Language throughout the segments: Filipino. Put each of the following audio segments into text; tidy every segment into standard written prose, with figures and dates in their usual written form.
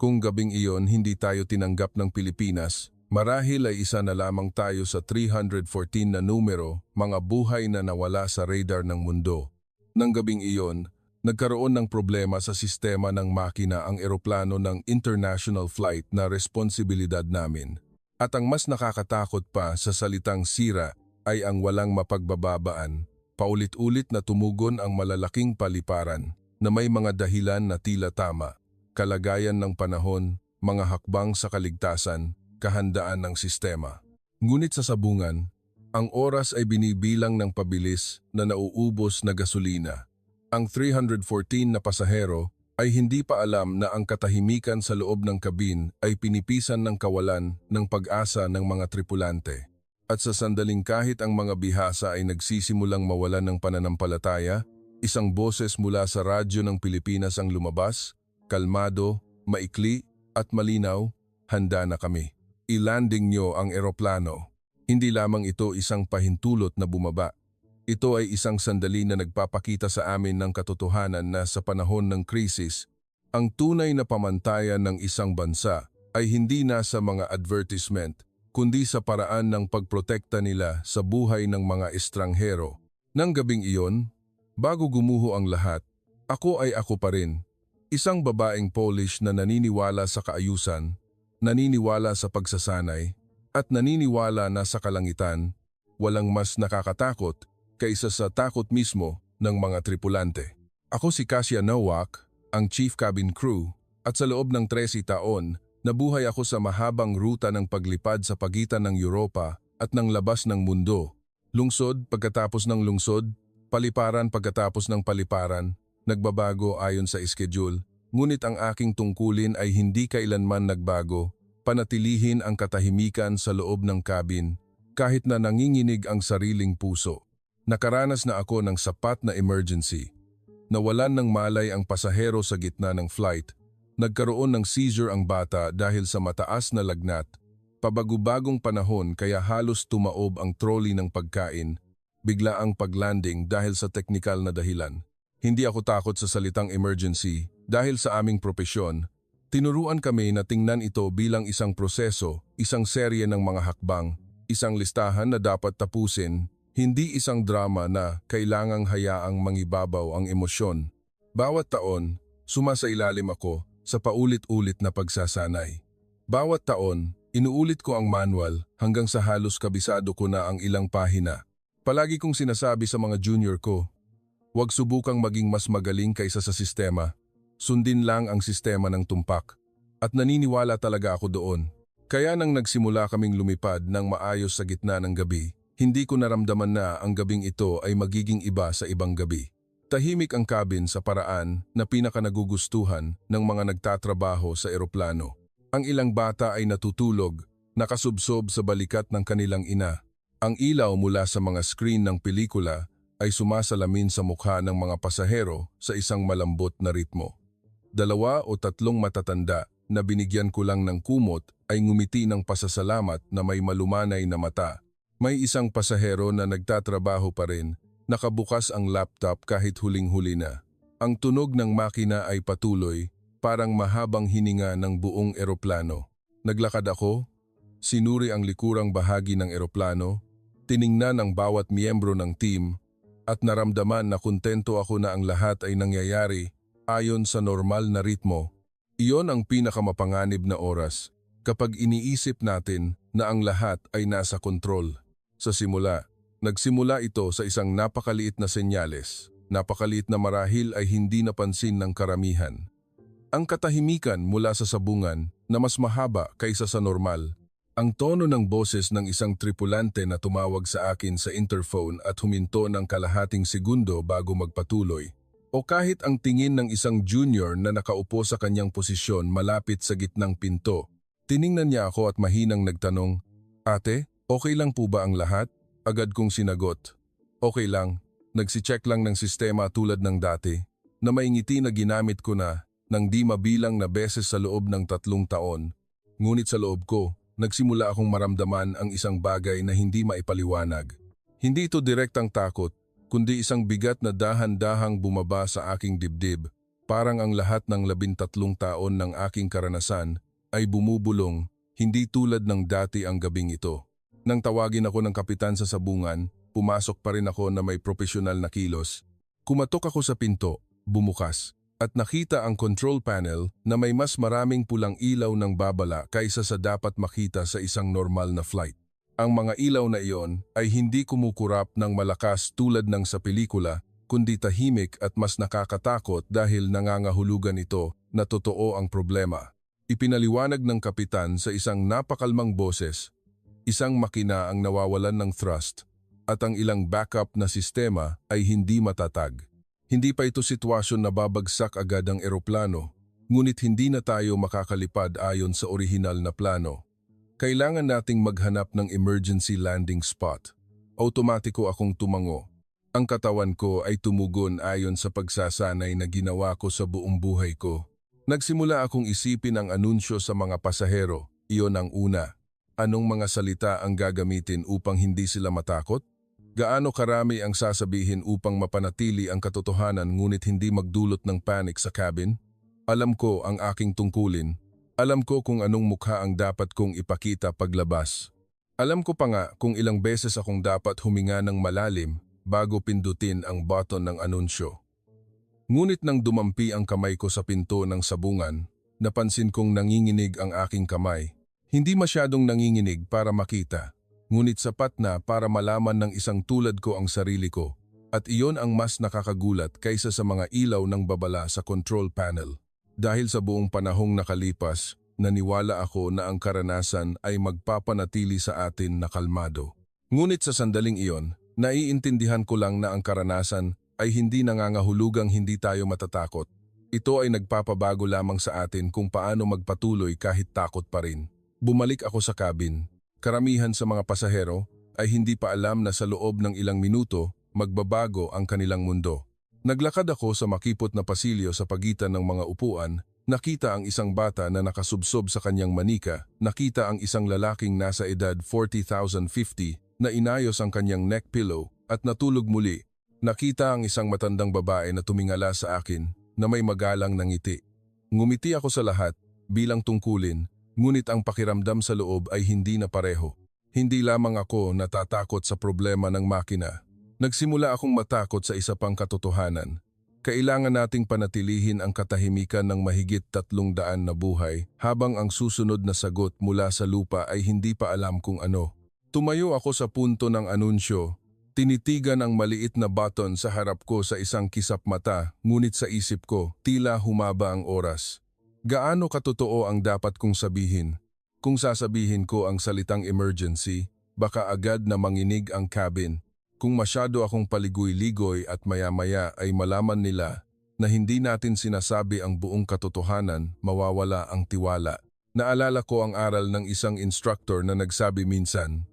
Kung gabing iyon hindi tayo tinanggap ng Pilipinas, marahil ay isa na lamang tayo sa 314 na numero, mga buhay na nawala sa radar ng mundo. Nang gabing iyon, nagkaroon ng problema sa sistema ng makina ang eroplano ng international flight na responsibilidad namin. At ang mas nakakatakot pa sa salitang sira ay ang walang mapagbababaan. Paulit-ulit na tumugon ang malalaking paliparan na may mga dahilan na tila tama. Kalagayan ng panahon, mga hakbang sa kaligtasan, kahandaan ng sistema. Ngunit sa sabungan, ang oras ay binibilang ng pabilis na nauubos na gasolina. Ang 314 na pasahero ay hindi pa alam na ang katahimikan sa loob ng kabin ay pinipisan ng kawalan ng pag-asa ng mga tripulante. At sa sandaling kahit ang mga bihasa ay nagsisimulang mawalan ng pananampalataya, isang boses mula sa radyo ng Pilipinas ang lumabas, kalmado, maikli at malinaw, handa na kami. I-landing nyo ang eroplano. Hindi lamang ito isang pahintulot na bumaba. Ito ay isang sandali na nagpapakita sa amin ng katotohanan na sa panahon ng krisis, ang tunay na pamantayan ng isang bansa ay hindi nasa mga advertisement, kundi sa paraan ng pagprotekta nila sa buhay ng mga estranghero. Nang gabing iyon, bago gumuho ang lahat, ako ay ako pa rin. Isang babaeng Polish na naniniwala sa kaayusan, naniniwala sa pagsasanay, at naniniwala na sa kalangitan, walang mas nakakatakot kaysa sa takot mismo ng mga tripulante. Ako si Kasia Nowak, ang Chief Cabin Crew, at sa loob ng 13 taon, nabuhay ako sa mahabang ruta ng paglipad sa pagitan ng Europa at ng labas ng mundo. Lungsod pagkatapos ng lungsod, paliparan pagkatapos ng paliparan, nagbabago ayon sa schedule, ngunit ang aking tungkulin ay hindi kailanman nagbago, panatilihin ang katahimikan sa loob ng cabin, kahit na nanginginig ang sariling puso. Nakaranas na ako ng sapat na emergency. Nawalan ng malay ang pasahero sa gitna ng flight, nagkaroon ng seizure ang bata dahil sa mataas na lagnat, pabagubagong panahon kaya halos tumaob ang trolley ng pagkain, bigla ang paglanding dahil sa teknikal na dahilan. Hindi ako takot sa salitang emergency dahil sa aming propesyon, tinuruan kami na tingnan ito bilang isang proseso, isang serye ng mga hakbang, isang listahan na dapat tapusin, hindi isang drama na kailangang hayaang mangibabaw ang emosyon. Bawat taon, sumasailalim ako sa paulit-ulit na pagsasanay. Bawat taon, inuulit ko ang manual hanggang sa halos kabisado ko na ang ilang pahina. Palagi kong sinasabi sa mga junior ko, huwag subukang maging mas magaling kaysa sa sistema. Sundin lang ang sistema ng tumpak. At naniniwala talaga ako doon. Kaya nang nagsimula kaming lumipad ng maayos sa gitna ng gabi, hindi ko naramdaman na ang gabing ito ay magiging iba sa ibang gabi. Tahimik ang cabin sa paraan na pinakanagugustuhan ng mga nagtatrabaho sa eroplano. Ang ilang bata ay natutulog, nakasubsob sa balikat ng kanilang ina. Ang ilaw mula sa mga screen ng pelikula ay sumasalamin sa mukha ng mga pasahero sa isang malambot na ritmo. 2 o 3 matatanda na binigyan ko lang ng kumot ay ngumiti ng pasasalamat na may malumanay na mata. May isang pasahero na nagtatrabaho pa rin, nakabukas ang laptop kahit huling-huli na. Ang tunog ng makina ay patuloy, parang mahabang hininga ng buong eroplano. Naglakad ako, sinuri ang likurang bahagi ng eroplano, tiningnan ang bawat miyembro ng team, at naramdaman na kontento ako na ang lahat ay nangyayari ayon sa normal na ritmo. Iyon ang pinakamapanganib na oras, kapag iniisip natin na ang lahat ay nasa kontrol. Sa simula, nagsimula ito sa isang napakaliit na senyales, napakaliit na marahil ay hindi napansin ng karamihan. Ang katahimikan mula sa sabungan na mas mahaba kaysa sa normal. Ang tono ng boses ng isang tripulante na tumawag sa akin sa interphone at huminto ng kalahating segundo bago magpatuloy. O kahit ang tingin ng isang junior na nakaupo sa kanyang posisyon malapit sa gitnang pinto. Tiningnan niya ako at mahinang nagtanong, "Ate, okay lang po ba ang lahat?" Agad kong sinagot, "Okay lang, nagsi-check lang ng sistema tulad ng dati." Na may ngiti na ginamit ko na nang di mabilang na beses sa loob ng 3 taon. Ngunit sa loob ko, nagsimula akong maramdaman ang isang bagay na hindi maipaliwanag. Hindi ito direktang takot, kundi isang bigat na dahan-dahang bumaba sa aking dibdib, Parang ang lahat ng 13 taon ng aking karanasan ay bumubulong, hindi tulad ng dati ang gabing ito. Nang tawagin ako ng kapitan sa sabungan, pumasok pa rin ako na may profesional na kilos. Kumatok ako sa pinto, bumukas, at nakita ang control panel na may mas maraming pulang ilaw ng babala kaysa sa dapat makita sa isang normal na flight. Ang mga ilaw na iyon ay hindi kumukurap ng malakas tulad ng sa pelikula, kundi tahimik at mas nakakatakot dahil nangangahulugan ito na totoo ang problema. Ipinaliwanag ng kapitan sa isang napakalmang boses, isang makina ang nawawalan ng thrust at ang ilang backup na sistema ay hindi matatag. Hindi pa ito sitwasyon na babagsak agad ang eroplano, ngunit hindi na tayo makakalipad ayon sa orihinal na plano. Kailangan nating maghanap ng emergency landing spot. Automatiko akong tumango. Ang katawan ko ay tumugon ayon sa pagsasanay na ginawa ko sa buong buhay ko. Nagsimula akong isipin ang anunsyo sa mga pasahero. Iyon ang una. Anong mga salita ang gagamitin upang hindi sila matakot? Gaano karami ang sasabihin upang mapanatili ang katotohanan ngunit hindi magdulot ng panic sa cabin? Alam ko ang aking tungkulin. Alam ko kung anong mukha ang dapat kong ipakita paglabas. Alam ko pa nga kung ilang beses akong dapat huminga ng malalim bago pindutin ang button ng anunsyo. Ngunit nang dumampi ang kamay ko sa pinto ng sabungan, napansin kong nanginginig ang aking kamay. Hindi masyadong nanginginig para makita, ngunit sapat na para malaman ng isang tulad ko ang sarili ko, at iyon ang mas nakakagulat kaysa sa mga ilaw ng babala sa control panel. Dahil sa buong panahong nakalipas, naniwala ako na ang karanasan ay magpapanatili sa atin na kalmado. Ngunit sa sandaling iyon, naiintindihan ko lang na ang karanasan ay hindi nangangahulugang hindi tayo matatakot. Ito ay nagpapabago lamang sa atin kung paano magpatuloy kahit takot pa rin. Bumalik ako sa cabin. Karamihan sa mga pasahero ay hindi pa alam na sa loob ng ilang minuto, magbabago ang kanilang mundo. Naglakad ako sa makipot na pasilyo sa pagitan ng mga upuan, nakita ang isang bata na nakasubsob sa kanyang manika, nakita ang isang lalaking nasa edad 40,050 na inayos ang kanyang neck pillow at natulog muli. Nakita ang isang matandang babae na tumingala sa akin na may magalang na ngiti. Ngumiti ako sa lahat bilang tungkulin, ngunit ang pakiramdam sa loob ay hindi na pareho. Hindi lamang ako natatakot sa problema ng makina. Nagsimula akong matakot sa isa pang katotohanan. Kailangan nating panatilihin ang katahimikan ng mahigit 300 na buhay habang ang susunod na sagot mula sa lupa ay hindi pa alam kung ano. Tumayo ako sa punto ng anunsyo. Tinitigan ang maliit na button sa harap ko sa isang kisap mata, ngunit sa isip ko, tila humaba ang oras. Gaano katotoo ang dapat kong sabihin? Kung sasabihin ko ang salitang emergency, baka agad na manginig ang cabin. Kung masyado akong paligoy-ligoy at maya-maya ay malaman nila na hindi natin sinasabi ang buong katotohanan, mawawala ang tiwala. Naalala ko ang aral ng isang instructor na nagsabi minsan,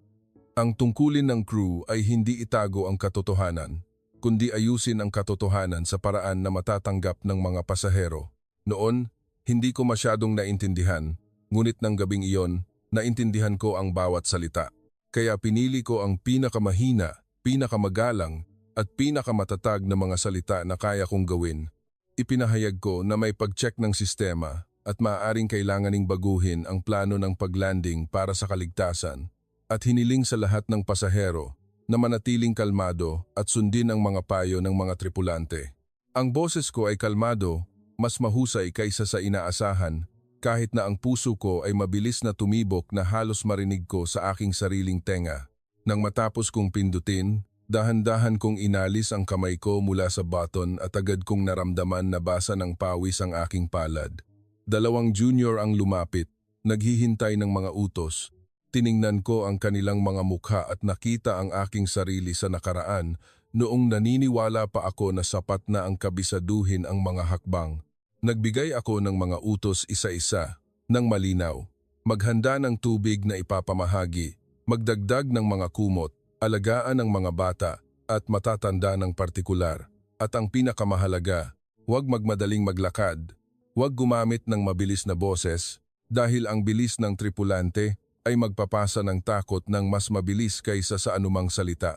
ang tungkulin ng crew ay hindi itago ang katotohanan, kundi ayusin ang katotohanan sa paraan na matatanggap ng mga pasahero. Noon, hindi ko masyadong naintindihan, ngunit ng gabing iyon, naintindihan ko ang bawat salita. Kaya pinili ko ang pinakamahina, pinakamagalang at pinakamatatag na mga salita na kaya kong gawin. Ipinahayag ko na may pag-check ng sistema at maaaring kailanganing baguhin ang plano ng paglanding para sa kaligtasan at hiniling sa lahat ng pasahero na manatiling kalmado at sundin ang mga payo ng mga tripulante. Ang boses ko ay kalmado, mas mahusay kaysa sa inaasahan, kahit na ang puso ko ay mabilis na tumibok na halos marinig ko sa aking sariling tenga. Nang matapos kong pindutin, dahan-dahan kong inalis ang kamay ko mula sa button at agad kong naramdaman na basa ng pawis ang aking palad. 2 junior ang lumapit, naghihintay ng mga utos. Tiningnan ko ang kanilang mga mukha at nakita ang aking sarili sa nakaraan noong naniniwala pa ako na sapat na ang kabisaduhin ang mga hakbang. Nagbigay ako ng mga utos isa-isa, ng malinaw. Maghanda ng tubig na ipapamahagi, magdagdag ng mga kumot, alagaan ng mga bata, at matatanda ng partikular. At ang pinakamahalaga, huwag magmadaling maglakad, huwag gumamit ng mabilis na boses, dahil ang bilis ng tripulante ay magpapasa ng takot ng mas mabilis kaysa sa anumang salita.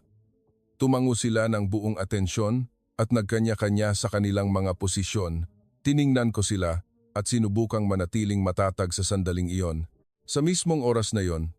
Tumango sila ng buong atensyon at nagkanya-kanya sa kanilang mga posisyon, Tiningnan ko sila at sinubukang manatiling matatag sa sandaling iyon. Sa mismong oras na iyon,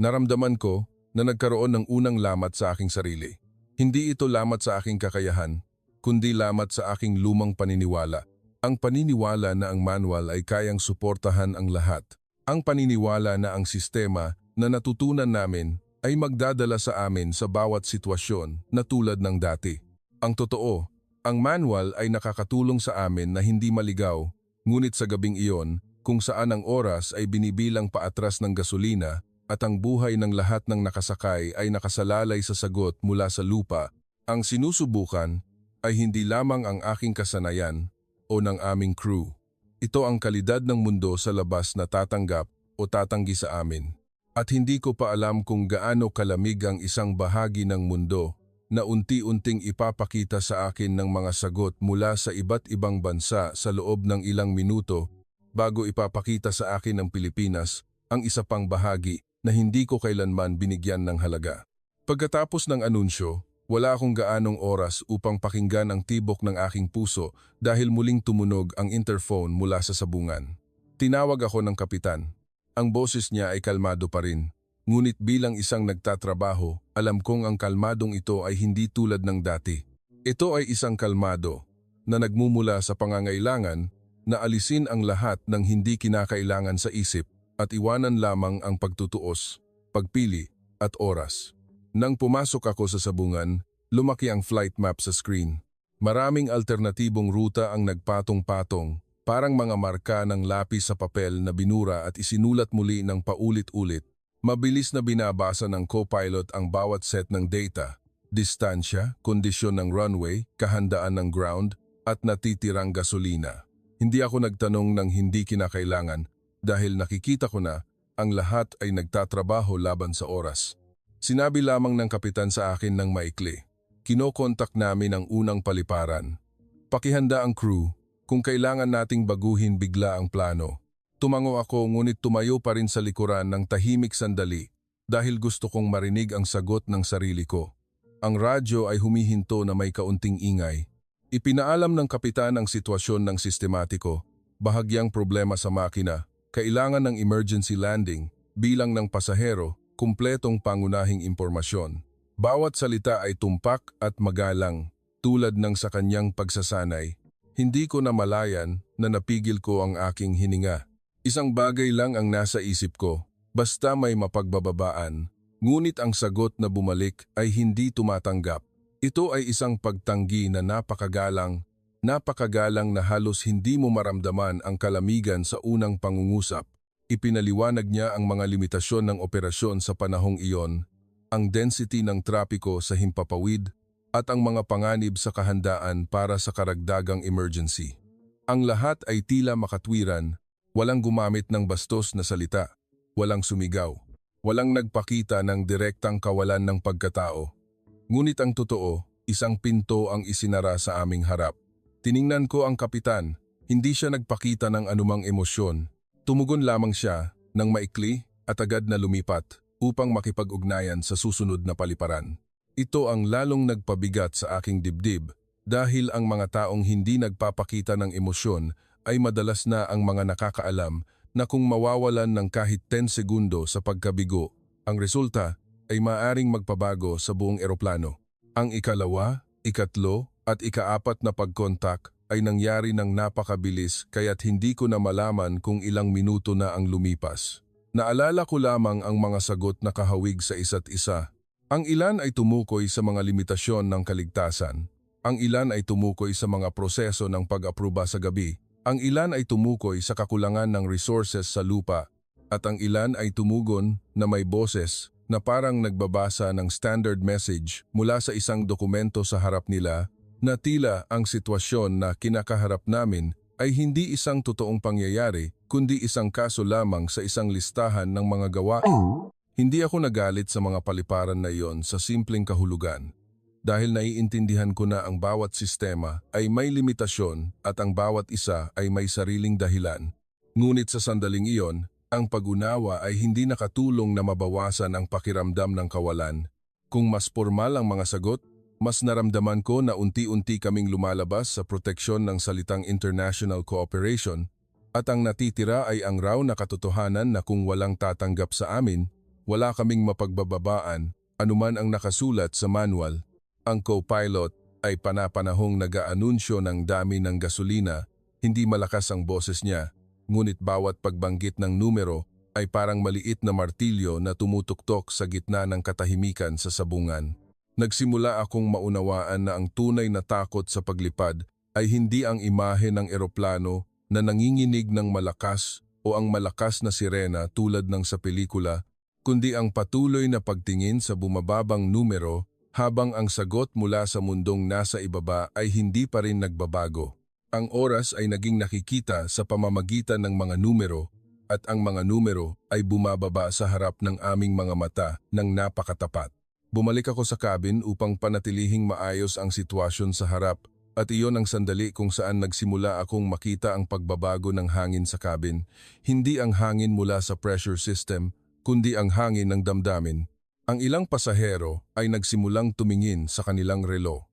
naramdaman ko na nagkaroon ng unang lamat sa aking sarili. Hindi ito lamat sa aking kakayahan, kundi lamat sa aking lumang paniniwala. Ang paniniwala na ang manual ay kayang suportahan ang lahat. Ang paniniwala na ang sistema na natutunan namin ay magdadala sa amin sa bawat sitwasyon na tulad ng dati. Ang totoo, ang manual ay nakakatulong sa amin na hindi maligaw, ngunit sa gabing iyon, kung saan ang oras ay binibilang paatras ng gasolina at ang buhay ng lahat ng nakasakay ay nakasalalay sa sagot mula sa lupa, ang sinusubukan ay hindi lamang ang aking kasanayan o ng aming crew. Ito ang kalidad ng mundo sa labas na tatanggap o tatanggi sa amin. At hindi ko pa alam kung gaano kalamig ang isang bahagi ng mundo na unti-unting ipapakita sa akin ng mga sagot mula sa iba't ibang bansa sa loob ng ilang minuto bago ipapakita sa akin ng Pilipinas ang isa pang bahagi na hindi ko kailanman binigyan ng halaga. Pagkatapos ng anunsyo, wala akong gaanong oras upang pakinggan ang tibok ng aking puso dahil muling tumunog ang interphone mula sa sabungan. Tinawag ako ng kapitan. Ang boses niya ay kalmado pa rin. Ngunit bilang isang nagtatrabaho, alam kong ang kalmadong ito ay hindi tulad ng dati. Ito ay isang kalmado na nagmumula sa pangangailangan na alisin ang lahat ng hindi kinakailangan sa isip at iwanan lamang ang pagtutuos, pagpili at oras. Nang pumasok ako sa sabungan, lumaki ang flight map sa screen. Maraming alternatibong ruta ang nagpatong-patong, parang mga marka ng lapis sa papel na binura at isinulat muli ng paulit-ulit. Mabilis na binabasa ng co-pilot ang bawat set ng data, distansya, kondisyon ng runway, kahandaan ng ground, at natitirang gasolina. Hindi ako nagtanong ng hindi kinakailangan dahil nakikita ko na ang lahat ay nagtatrabaho laban sa oras. Sinabi lamang ng kapitan sa akin ng maikli. Kinokontak namin ang unang paliparan. Pakihanda ang crew kung kailangan nating baguhin bigla ang plano. Tumango ako ngunit tumayo pa rin sa likuran ng tahimik sandali dahil gusto kong marinig ang sagot ng sarili ko. Ang radyo ay humihinto na may kaunting ingay. Ipinaalam ng kapitan ang sitwasyon ng sistematiko, bahagyang problema sa makina, kailangan ng emergency landing, bilang ng pasahero, kumpletong pangunahing impormasyon. Bawat salita ay tumpak at magalang, tulad ng sa kanyang pagsasanay. Hindi ko namalayan na napigil ko ang aking hininga. Isang bagay lang ang nasa isip ko, basta may mapagbababaan. Ngunit ang sagot na bumalik ay hindi tumatanggap. Ito ay isang pagtanggi na napakagalang na halos hindi mo maramdaman ang kalamigan sa unang pangungusap. Ipinaliwanag niya ang mga limitasyon ng operasyon sa panahong iyon, ang density ng trapiko sa himpapawid at ang mga panganib sa kahandaan para sa karagdagang emergency. Ang lahat ay tila makatwiran, walang gumamit ng bastos na salita, walang sumigaw, walang nagpakita ng direktang kawalan ng pagkatao. Ngunit ang totoo, isang pinto ang isinara sa aming harap. Tiningnan ko ang kapitan, hindi siya nagpakita ng anumang emosyon. Tumugon lamang siya ng maikli at agad na lumipat upang makipag-ugnayan sa susunod na paliparan. Ito ang lalong nagpabigat sa aking dibdib dahil ang mga taong hindi nagpapakita ng emosyon ay madalas na ang mga nakakaalam na kung mawawalan ng kahit 10 segundo sa pagkabigo, ang resulta ay maaring magpabago sa buong eroplano. Ang ikalawa, ikatlo at ikaapat na pagkontak ay nangyari ng napakabilis kaya't hindi ko na malaman kung ilang minuto na ang lumipas. Naalala ko lamang ang mga sagot na kahawig sa isa't isa. Ang ilan ay tumukoy sa mga limitasyon ng kaligtasan. Ang ilan ay tumukoy sa mga proseso ng pag-apruba sa gabi. Ang ilan ay tumukoy sa kakulangan ng resources sa lupa. At ang ilan ay tumugon na may boses na parang nagbabasa ng standard message mula sa isang dokumento sa harap nila na tila ang sitwasyon na kinakaharap namin ay hindi isang totoong pangyayari kundi isang kaso lamang sa isang listahan ng mga gawain. Hindi ako nagalit sa mga paliparan na iyon sa simpleng kahulugan dahil naiintindihan ko na ang bawat sistema ay may limitasyon at ang bawat isa ay may sariling dahilan. Ngunit sa sandaling iyon, ang pag-unawa ay hindi nakatulong na mabawasan ang pakiramdam ng kawalan. Kung mas formal ang mga sagot, mas naramdaman ko na unti-unti kaming lumalabas sa proteksyon ng salitang international cooperation at ang natitira ay ang raw na katotohanan na kung walang tatanggap sa amin, wala kaming mapagbababaan, anuman ang nakasulat sa manual. Ang co-pilot ay panapanahong nag-aanunsyo ng dami ng gasolina, hindi malakas ang boses niya, ngunit bawat pagbanggit ng numero ay parang maliit na martilyo na tumutuktok sa gitna ng katahimikan sa sabungan. Nagsimula akong maunawaan na ang tunay na takot sa paglipad ay hindi ang imahe ng eroplano na nanginginig ng malakas o ang malakas na sirena tulad ng sa pelikula, kundi ang patuloy na pagtingin sa bumababang numero habang ang sagot mula sa mundong nasa ibaba ay hindi pa rin nagbabago. Ang oras ay naging nakikita sa pamamagitan ng mga numero at ang mga numero ay bumababa sa harap ng aming mga mata ng napakatapat. Bumalik ako sa cabin upang panatilihing maayos ang sitwasyon sa harap at iyon ang sandali kung saan nagsimula akong makita ang pagbabago ng hangin sa cabin. Hindi ang hangin mula sa pressure system, kundi ang hangin ng damdamin. Ang ilang pasahero ay nagsimulang tumingin sa kanilang relo.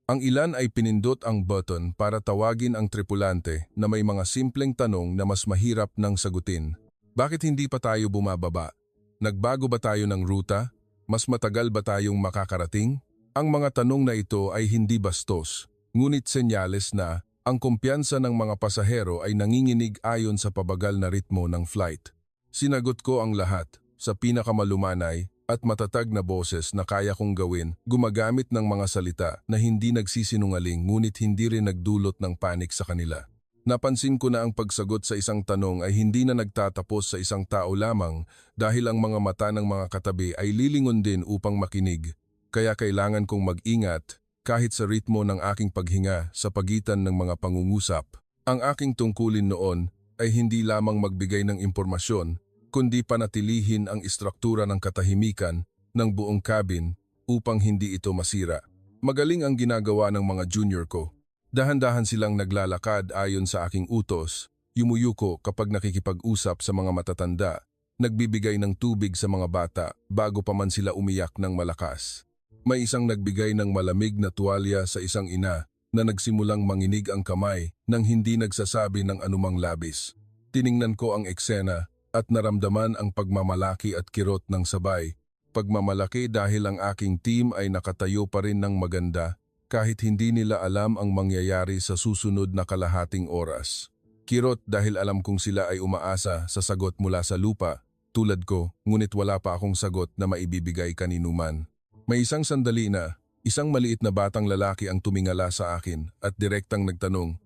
Ang ilan ay pinindot ang button para tawagin ang tripulante na may mga simpleng tanong na mas mahirap nang sagutin. Bakit hindi pa tayo bumababa? Nagbago ba tayo ng ruta? Mas matagal ba tayong makakarating? Ang mga tanong na ito ay hindi bastos, ngunit senyales na ang kumpiyansa ng mga pasahero ay nanginginig ayon sa pabagal na ritmo ng flight. Sinagot ko ang lahat sa pinakamalumanay at matatag na boses na kaya kong gawin, gumagamit ng mga salita na hindi nagsisinungaling ngunit hindi rin nagdulot ng panik sa kanila. Napansin ko na ang pagsagot sa isang tanong ay hindi na nagtatapos sa isang tao lamang dahil ang mga mata ng mga katabi ay lilingon din upang makinig. Kaya kailangan kong mag-ingat kahit sa ritmo ng aking paghinga sa pagitan ng mga pangungusap. Ang aking tungkulin noon ay hindi lamang magbigay ng impormasyon, kundi panatilihin ang istruktura ng katahimikan ng buong cabin upang hindi ito masira. Magaling ang ginagawa ng mga junior ko. Dahan-dahan silang naglalakad ayon sa aking utos, yumuyuko kapag nakikipag-usap sa mga matatanda, nagbibigay ng tubig sa mga bata bago pa man sila umiyak ng malakas. May isang nagbigay ng malamig na tuwalya sa isang ina na nagsimulang manginig ang kamay nang hindi nagsasabi ng anumang labis. Tiningnan ko ang eksena at naramdaman ang pagmamalaki at kirot ng sabay. Pagmamalaki dahil ang aking team ay nakatayo pa rin ng maganda kahit hindi nila alam ang mangyayari sa susunod na kalahating oras. Kirot dahil alam kong sila ay umaasa sa sagot mula sa lupa, tulad ko, ngunit wala pa akong sagot na maibibigay kaninuman. May isang sandali na, isang maliit na batang lalaki ang tumingala sa akin at direktang nagtanong,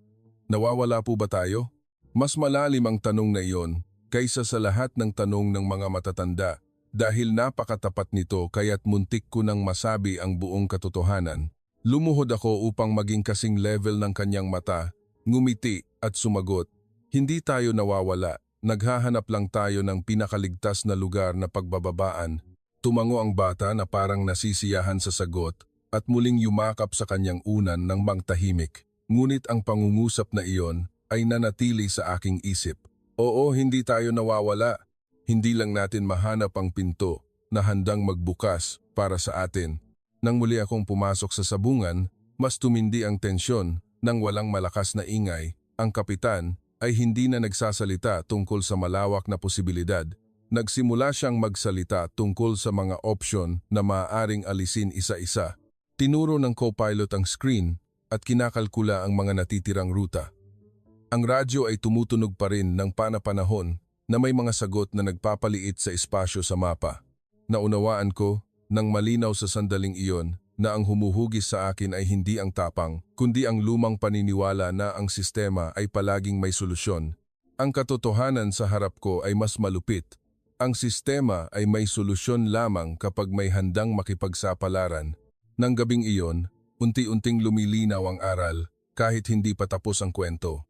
"Nawawala po ba tayo?" Mas malalim ang tanong na iyon kaysa sa lahat ng tanong ng mga matatanda dahil napakatapat nito kaya't muntik ko nang masabi ang buong katotohanan. Lumuhod ako upang maging kasing level ng kanyang mata, ngumiti at sumagot. Hindi tayo nawawala, naghahanap lang tayo ng pinakaligtas na lugar na pagbababaan. Tumango ang bata na parang nasisiyahan sa sagot at muling yumakap sa kanyang unan ng mangtahimik. Ngunit ang pangungusap na iyon ay nanatili sa aking isip. Oo, hindi tayo nawawala. Hindi lang natin mahanap ang pinto na handang magbukas para sa atin. Nang muli akong pumasok sa sabungan, mas tumindi ang tensyon nang walang malakas na ingay. Ang kapitan ay hindi na nagsasalita tungkol sa malawak na posibilidad. Nagsimula siyang magsalita tungkol sa mga opsyon na maaaring alisin isa-isa. Tinuro ng co-pilot ang screen at kinakalkula ang mga natitirang ruta. Ang radyo ay tumutunog pa rin ng panapanahon na may mga sagot na nagpapaliit sa espasyo sa mapa. Naunawaan ko nang malinaw sa sandaling iyon na ang humuhugis sa akin ay hindi ang tapang, kundi ang lumang paniniwala na ang sistema ay palaging may solusyon. Ang katotohanan sa harap ko ay mas malupit. Ang sistema ay may solusyon lamang kapag may handang makipagsapalaran. Nang gabing iyon, unti-unting lumilinaw ang aral kahit hindi pa tapos ang kwento.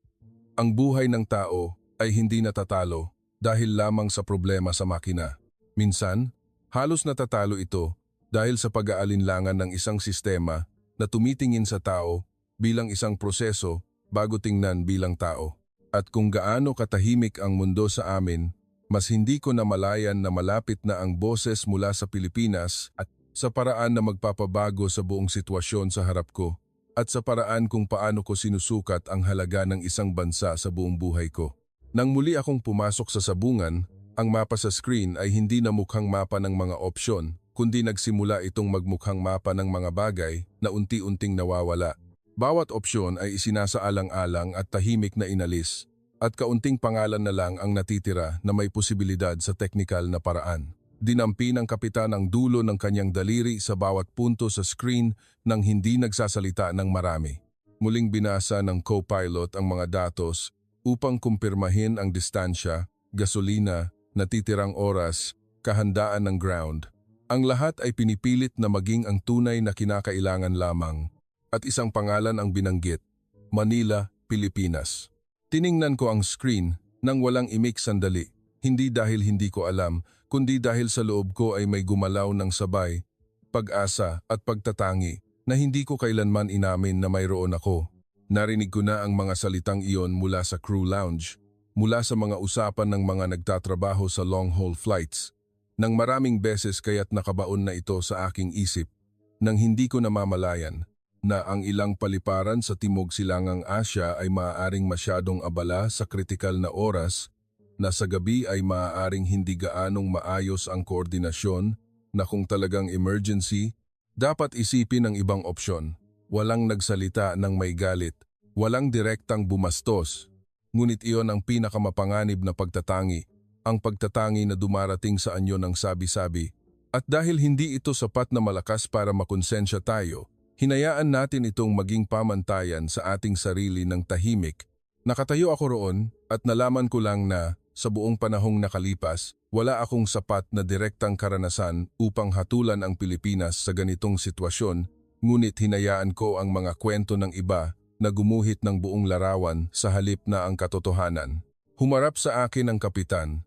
Ang buhay ng tao ay hindi natatalo dahil lamang sa problema sa makina. Minsan, halos natatalo ito dahil sa pag-aalinlangan ng isang sistema na tumitingin sa tao bilang isang proseso bago tingnan bilang tao. At kung gaano katahimik ang mundo sa amin, mas hindi ko namalayan na malapit na ang boses mula sa Pilipinas at sa paraan na magpapabago sa buong sitwasyon sa harap ko, at sa paraan kung paano ko sinusukat ang halaga ng isang bansa sa buong buhay ko. Nang muli akong pumasok sa sabungan, ang mapa sa screen ay hindi na mukhang mapa ng mga opsyon, kundi nagsimula itong magmukhang mapa ng mga bagay na unti-unting nawawala. Bawat opsyon ay isinasaalang-alang at tahimik na inalis, at kaunting pangalan na lang ang natitira na may posibilidad sa teknikal na paraan. Dinampi ng kapitan ang dulo ng kanyang daliri sa bawat punto sa screen nang hindi nagsasalita ng marami. Muling binasa ng co-pilot ang mga datos upang kumpirmahin ang distansya, gasolina, natitirang oras, kahandaan ng ground. Ang lahat ay pinipilit na maging ang tunay na kinakailangan lamang. At isang pangalan ang binanggit, Manila, Pilipinas. Tiningnan ko ang screen nang walang imik sandali, hindi dahil hindi ko alam, kundi dahil sa loob ko ay may gumalaw ng sabay, pag-asa at pagtatangi na hindi ko kailanman inamin na mayroon ako. Narinig ko na ang mga salitang iyon mula sa crew lounge, mula sa mga usapan ng mga nagtatrabaho sa long-haul flights, nang maraming beses kaya't nakabaon na ito sa aking isip, nang hindi ko namamalayan na ang ilang paliparan sa Timog Silangang Asya ay maaaring masyadong abala sa kritikal na oras, na sa gabi ay maaaring hindi gaanong maayos ang koordinasyon, na kung talagang emergency, dapat isipin ang ibang opsyon. Walang nagsalita ng may galit, walang direktang bumastos, ngunit iyon ang pinakamapanganib na pagtatangi, ang pagtatangi na dumarating sa anyo ng sabi-sabi. At dahil hindi ito sapat na malakas para makonsensya tayo, hinayaan natin itong maging pamantayan sa ating sarili ng tahimik. Nakatayo ako roon at nalaman ko lang na, sa buong panahong nakalipas, wala akong sapat na direktang karanasan upang hatulan ang Pilipinas sa ganitong sitwasyon, ngunit hinayaan ko ang mga kwento ng iba na gumuhit ng buong larawan sa halip na ang katotohanan. Humarap sa akin ang kapitan.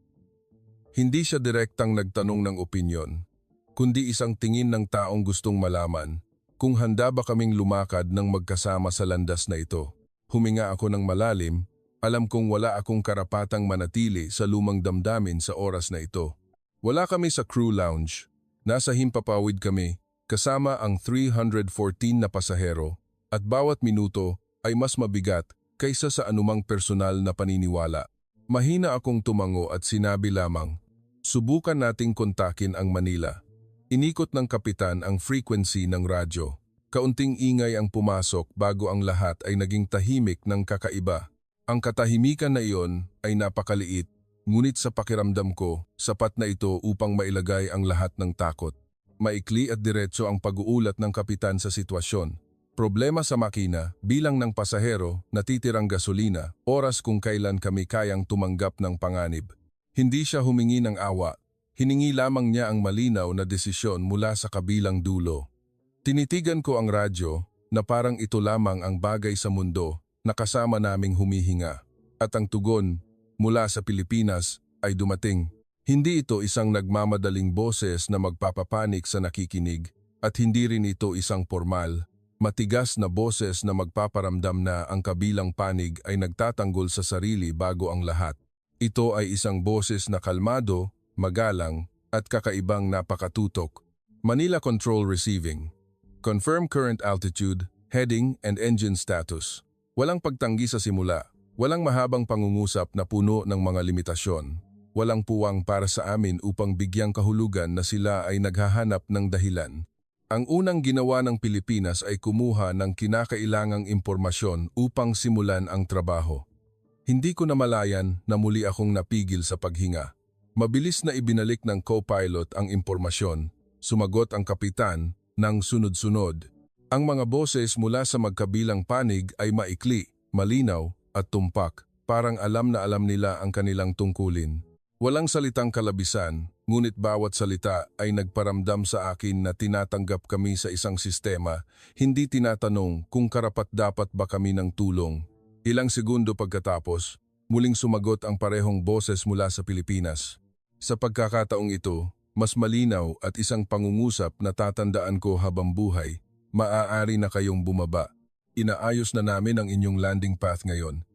Hindi siya direktang nagtanong ng opinyon, kundi isang tingin ng taong gustong malaman kung handa ba kaming lumakad ng magkasama sa landas na ito. Huminga ako ng malalim. Alam kong wala akong karapatang manatili sa lumang damdamin sa oras na ito. Wala kami sa crew lounge. Nasa himpapawid kami, kasama ang 314 na pasahero, at bawat minuto ay mas mabigat kaysa sa anumang personal na paniniwala. Mahina akong tumango at sinabi lamang, subukan nating kontakin ang Manila. Inikot ng kapitan ang frequency ng radyo. Kaunting ingay ang pumasok bago ang lahat ay naging tahimik ng kakaiba. Ang katahimikan na iyon ay napakaliit, ngunit sa pakiramdam ko, sapat na ito upang mailagay ang lahat ng takot. Maikli at diretso ang pag-uulat ng kapitan sa sitwasyon. Problema sa makina, bilang ng pasahero, natitirang gasolina, oras kung kailan kami kayang tumanggap ng panganib. Hindi siya humingi ng awa, hiningi lamang niya ang malinaw na desisyon mula sa kabilang dulo. Tinitigan ko ang radyo na parang ito lamang ang bagay sa mundo na kasama naming humihinga, at ang tugon mula sa Pilipinas ay dumating. Hindi ito isang nagmamadaling boses na magpapapanik sa nakikinig, at hindi rin ito isang formal, matigas na boses na magpaparamdam na ang kabilang panig ay nagtatanggol sa sarili bago ang lahat. Ito ay isang boses na kalmado, magalang, at kakaibang napakatutok. Manila Control Receiving. Confirm current altitude, heading, and engine status. Walang pagtanggi sa simula, walang mahabang pangungusap na puno ng mga limitasyon, walang puwang para sa amin upang bigyang kahulugan na sila ay naghahanap ng dahilan. Ang unang ginawa ng Pilipinas ay kumuha ng kinakailangang impormasyon upang simulan ang trabaho. Hindi ko namalayan na muli akong napigil sa paghinga. Mabilis na ibinalik ng co-pilot ang impormasyon, sumagot ang kapitan ng sunod-sunod. Ang mga boses mula sa magkabilang panig ay maikli, malinaw, at tumpak, parang alam na alam nila ang kanilang tungkulin. Walang salitang kalabisan, ngunit bawat salita ay nagparamdam sa akin na tinatanggap kami sa isang sistema, hindi tinatanong kung karapat-dapat ba kami ng tulong. Ilang segundo pagkatapos, muling sumagot ang parehong boses mula sa Pilipinas. Sa pagkakataong ito, mas malinaw at isang pangungusap na tatandaan ko habang buhay. Maaari na kayong bumaba. Inaayos na namin ang inyong landing path ngayon.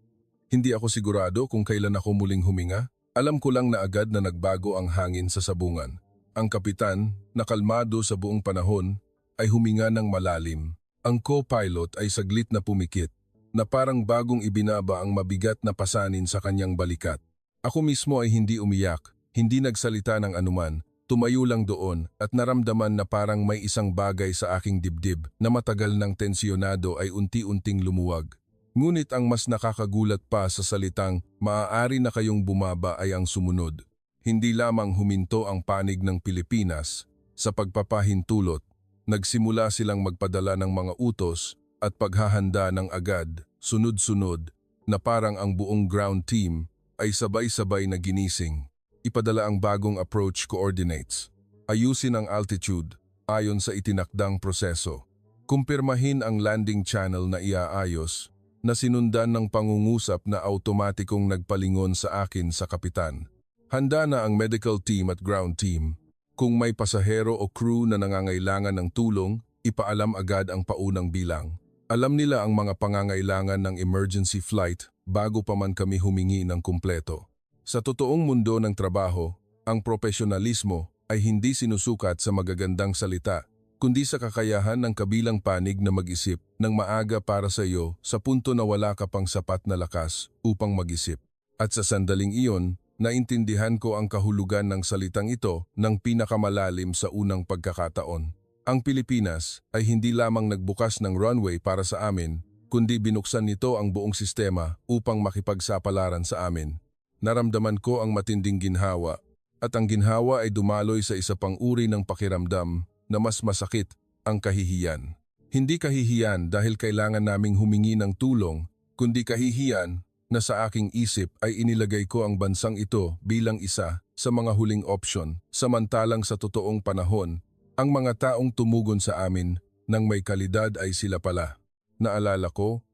Hindi ako sigurado kung kailan ako muling huminga. Alam ko lang na agad na nagbago ang hangin sa sabungan. Ang kapitan, na kalmado sa buong panahon, ay huminga ng malalim. Ang co-pilot ay saglit na pumikit, na parang bagong ibinaba ang mabigat na pasanin sa kanyang balikat. Ako mismo ay hindi umiyak, hindi nagsalita ng anuman, tumayo lang doon at naramdaman na parang may isang bagay sa aking dibdib na matagal ng tensyonado ay unti-unting lumuwag. Ngunit ang mas nakakagulat pa sa salitang maaari na kayong bumaba ay ang sumunod. Hindi lamang huminto ang panig ng Pilipinas sa pagpapahintulot, nagsimula silang magpadala ng mga utos at paghahanda ng agad, sunod-sunod, na parang ang buong ground team ay sabay-sabay na ginising. Ipadala ang bagong approach coordinates, ayusin ang altitude ayon sa itinakdang proseso, kumpirmahin ang landing channel na iaayos, na sinundan ng pangungusap na automatikong nagpalingon sa akin sa kapitan. Handa na ang medical team at ground team. Kung may pasahero o crew na nangangailangan ng tulong, ipaalam agad ang paunang bilang. Alam nila ang mga pangangailangan ng emergency flight bago pa man kami humingi ng kumpleto. Sa totoong mundo ng trabaho, ang profesionalismo ay hindi sinusukat sa magagandang salita, kundi sa kakayahan ng kabilang panig na mag-isip ng maaga para sa iyo sa punto na wala ka pang sapat na lakas upang mag-isip. At sa sandaling iyon, naintindihan ko ang kahulugan ng salitang ito ng pinakamalalim sa unang pagkakataon. Ang Pilipinas ay hindi lamang nagbukas ng runway para sa amin, kundi binuksan nito ang buong sistema upang makipagsapalaran sa amin. Naramdaman ko ang matinding ginhawa, at ang ginhawa ay dumaloy sa isa pang uri ng pakiramdam na mas masakit, ang kahihiyan. Hindi kahihiyan dahil kailangan naming humingi ng tulong, kundi kahihiyan na sa aking isip ay inilagay ko ang bansang ito bilang isa sa mga huling opsyon, samantalang sa totoong panahon, ang mga taong tumugon sa amin ng may kalidad ay sila pala. Naalala ko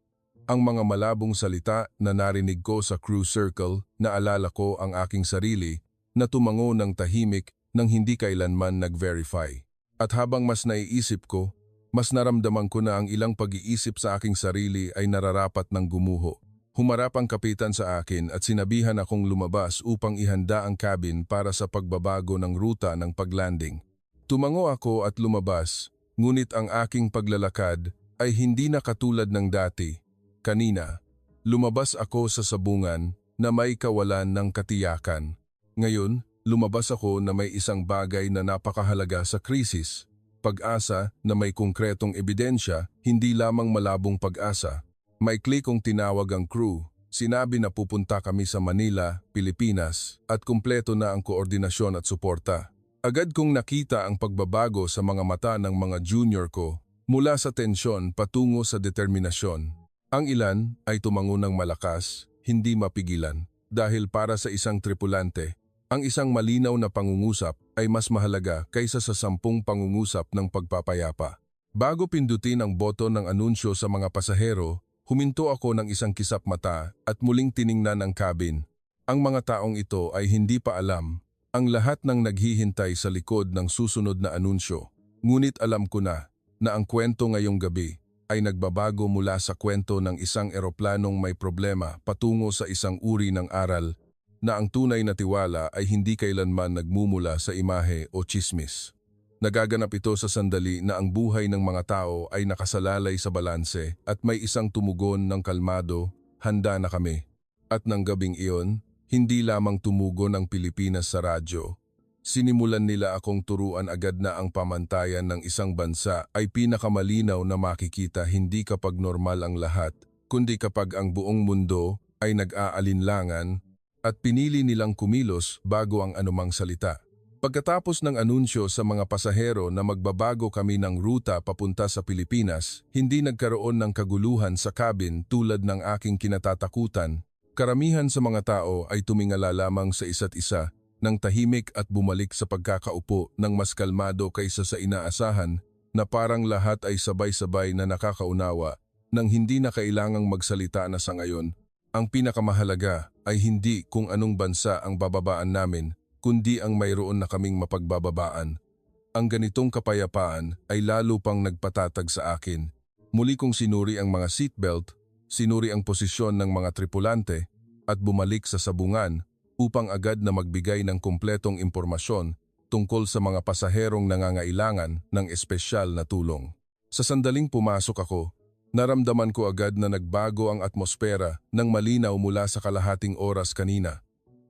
ang mga malabong salita na narinig ko sa crew circle, naalala ko ang aking sarili na tumango ng tahimik nang hindi kailanman nag-verify. At habang mas naiisip ko, mas naramdaman ko na ang ilang pag-iisip sa aking sarili ay nararapat ng gumuho. Humarap ang kapitan sa akin at sinabihan akong lumabas upang ihanda ang cabin para sa pagbabago ng ruta ng paglanding. Tumango ako at lumabas, ngunit ang aking paglalakad ay hindi na katulad ng dati. Kanina, lumabas ako sa sabungan na may kawalan ng katiyakan. Ngayon, lumabas ako na may isang bagay na napakahalaga sa krisis. Pag-asa na may konkretong ebidensya, hindi lamang malabong pag-asa. Maikli kong tinawag ang crew, sinabi na pupunta kami sa Manila, Pilipinas, at kumpleto na ang koordinasyon at suporta. Agad kong nakita ang pagbabago sa mga mata ng mga junior ko, mula sa tensyon patungo sa determinasyon. Ang ilan ay tumango ng malakas, hindi mapigilan, dahil para sa isang tripulante, ang isang malinaw na pangungusap ay mas mahalaga kaysa sa 10 pangungusap ng pagpapayapa. Bago pindutin ang boto ng anunsyo sa mga pasahero, huminto ako ng isang kisap mata at muling tiningnan ang cabin. Ang mga taong ito ay hindi pa alam ang lahat ng naghihintay sa likod ng susunod na anunsyo. Ngunit alam ko na ang kwento ngayong gabi ay nagbabago mula sa kwento ng isang eroplanong may problema patungo sa isang uri ng aral na ang tunay na tiwala ay hindi kailanman nagmumula sa imahe o tsismis. Nagaganap ito sa sandali na ang buhay ng mga tao ay nakasalalay sa balanse at may isang tumugon ng kalmado, handa na kami. At ng gabing iyon, hindi lamang tumugon ang Pilipinas sa radyo. Sinimulan nila akong turuan agad na ang pamantayan ng isang bansa ay pinakamalinaw na makikita hindi kapag normal ang lahat, kundi kapag ang buong mundo ay nag-aalinlangan at pinili nilang kumilos bago ang anumang salita. Pagkatapos ng anunsyo sa mga pasahero na magbabago kami ng ruta papunta sa Pilipinas, hindi nagkaroon ng kaguluhan sa cabin tulad ng aking kinatatakutan. Karamihan sa mga tao ay tumingala lamang sa isa't isa ng tahimik at bumalik sa pagkakaupo ng mas kalmado kaysa sa inaasahan na parang lahat ay sabay-sabay na nakakaunawa nang hindi na kailangang magsalita na sa ngayon. Ang pinakamahalaga ay hindi kung anong bansa ang bababaan namin, kundi ang mayroon na kaming mapagbababaan. Ang ganitong kapayapaan ay lalo pang nagpatatag sa akin. Muli kong sinuri ang mga seatbelt, sinuri ang posisyon ng mga tripulante, at bumalik sa sabungan upang agad na magbigay ng kumpletong impormasyon tungkol sa mga pasaherong nangangailangan ng espesyal na tulong. Sa sandaling pumasok ako, naramdaman ko agad na nagbago ang atmosfera ng malinaw mula sa kalahating oras kanina.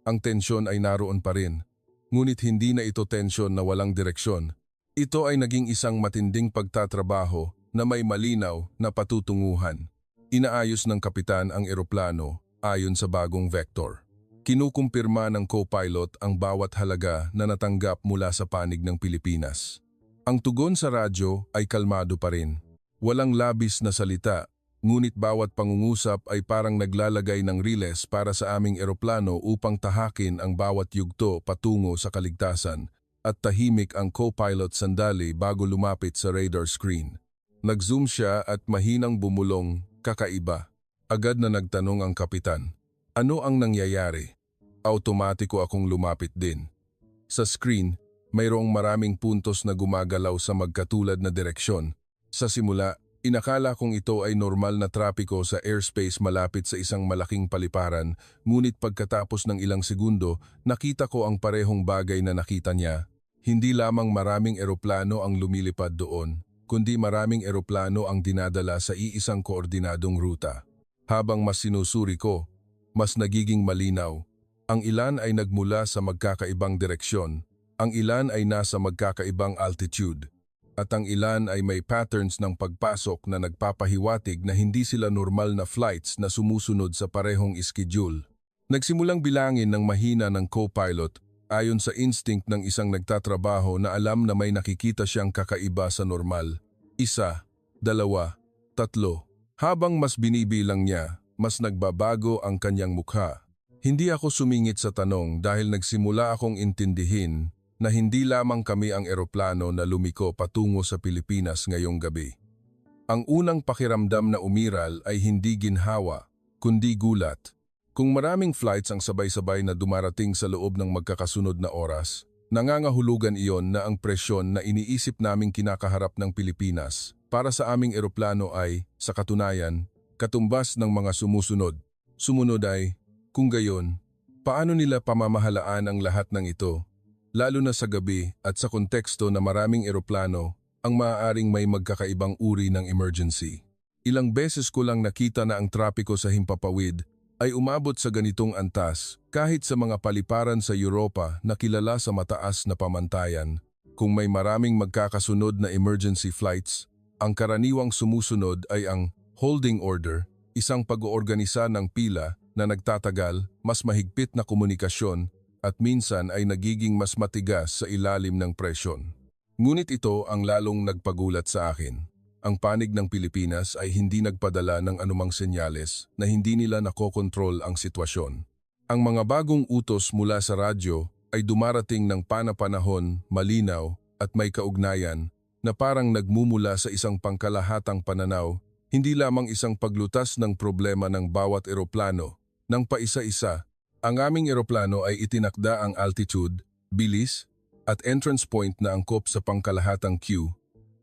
Ang tensyon ay naroon pa rin, ngunit hindi na ito tensyon na walang direksyon. Ito ay naging isang matinding pagtatrabaho na may malinaw na patutunguhan. Inaayos ng kapitan ang eroplano ayon sa bagong vector. Kinukumpirma ng co-pilot ang bawat halaga na natanggap mula sa panig ng Pilipinas. Ang tugon sa radyo ay kalmado pa rin. Walang labis na salita, ngunit bawat pangungusap ay parang naglalagay ng riles para sa aming eroplano upang tahakin ang bawat yugto patungo sa kaligtasan, at tahimik ang co-pilot sandali bago lumapit sa radar screen. Nag-zoom siya at mahinang bumulong, kakaiba. Agad na nagtanong ang kapitan, ano ang nangyayari? Automatiko akong lumapit din. Sa screen, mayroong maraming puntos na gumagalaw sa magkatulad na direksyon. Sa simula, inakala kong ito ay normal na trapiko sa airspace malapit sa isang malaking paliparan, ngunit pagkatapos ng ilang segundo, nakita ko ang parehong bagay na nakita niya. Hindi lamang maraming eroplano ang lumilipad doon, kundi maraming eroplano ang dinadala sa iisang koordinadong ruta. Habang mas sinusuri ko, mas nagiging malinaw. Ang ilan ay nagmula sa magkakaibang direksyon, ang ilan ay nasa magkakaibang altitude, at ang ilan ay may patterns ng pagpasok na nagpapahiwatig na hindi sila normal na flights na sumusunod sa parehong schedule. Nagsimulang bilangin ng mahina ng co-pilot ayon sa instinct ng isang nagtatrabaho na alam na may nakikita siyang kakaiba sa normal. 1, 2, 3. Habang mas binibilang niya, mas nagbabago ang kanyang mukha. Hindi ako sumingit sa tanong dahil nagsimula akong intindihin na hindi lamang kami ang eroplano na lumiko patungo sa Pilipinas ngayong gabi. Ang unang pakiramdam na umiral ay hindi ginhawa, kundi gulat. Kung maraming flights ang sabay-sabay na dumarating sa loob ng magkakasunod na oras, nangangahulugan iyon na ang presyon na iniisip naming kinakaharap ng Pilipinas para sa aming eroplano ay, sa katunayan, katumbas ng mga sumusunod. Sumunod ay, kung gayon, paano nila pamamahalaan ang lahat ng ito? Lalo na sa gabi at sa konteksto na maraming eroplano ang maaaring may magkakaibang uri ng emergency. Ilang beses ko lang nakita na ang trapiko sa himpapawid ay umabot sa ganitong antas kahit sa mga paliparan sa Europa na kilala sa mataas na pamantayan. Kung may maraming magkakasunod na emergency flights, ang karaniwang sumusunod ay ang holding order, isang pag-oorganisa ng pila na nagtatagal, mas mahigpit na komunikasyon, at minsan ay nagiging mas matigas sa ilalim ng presyon. Ngunit ito ang lalong nagpagulat sa akin. Ang panig ng Pilipinas ay hindi nagpadala ng anumang senyales na hindi nila nakokontrol ang sitwasyon. Ang mga bagong utos mula sa radyo ay dumarating ng pana-panahon, malinaw at may kaugnayan na parang nagmumula sa isang pangkalahatang pananaw, hindi lamang isang paglutas ng problema ng bawat eroplano. Nang paisa-isa, ang aming eroplano ay itinakda ang altitude, bilis, at entrance point na angkop sa pangkalahatang queue.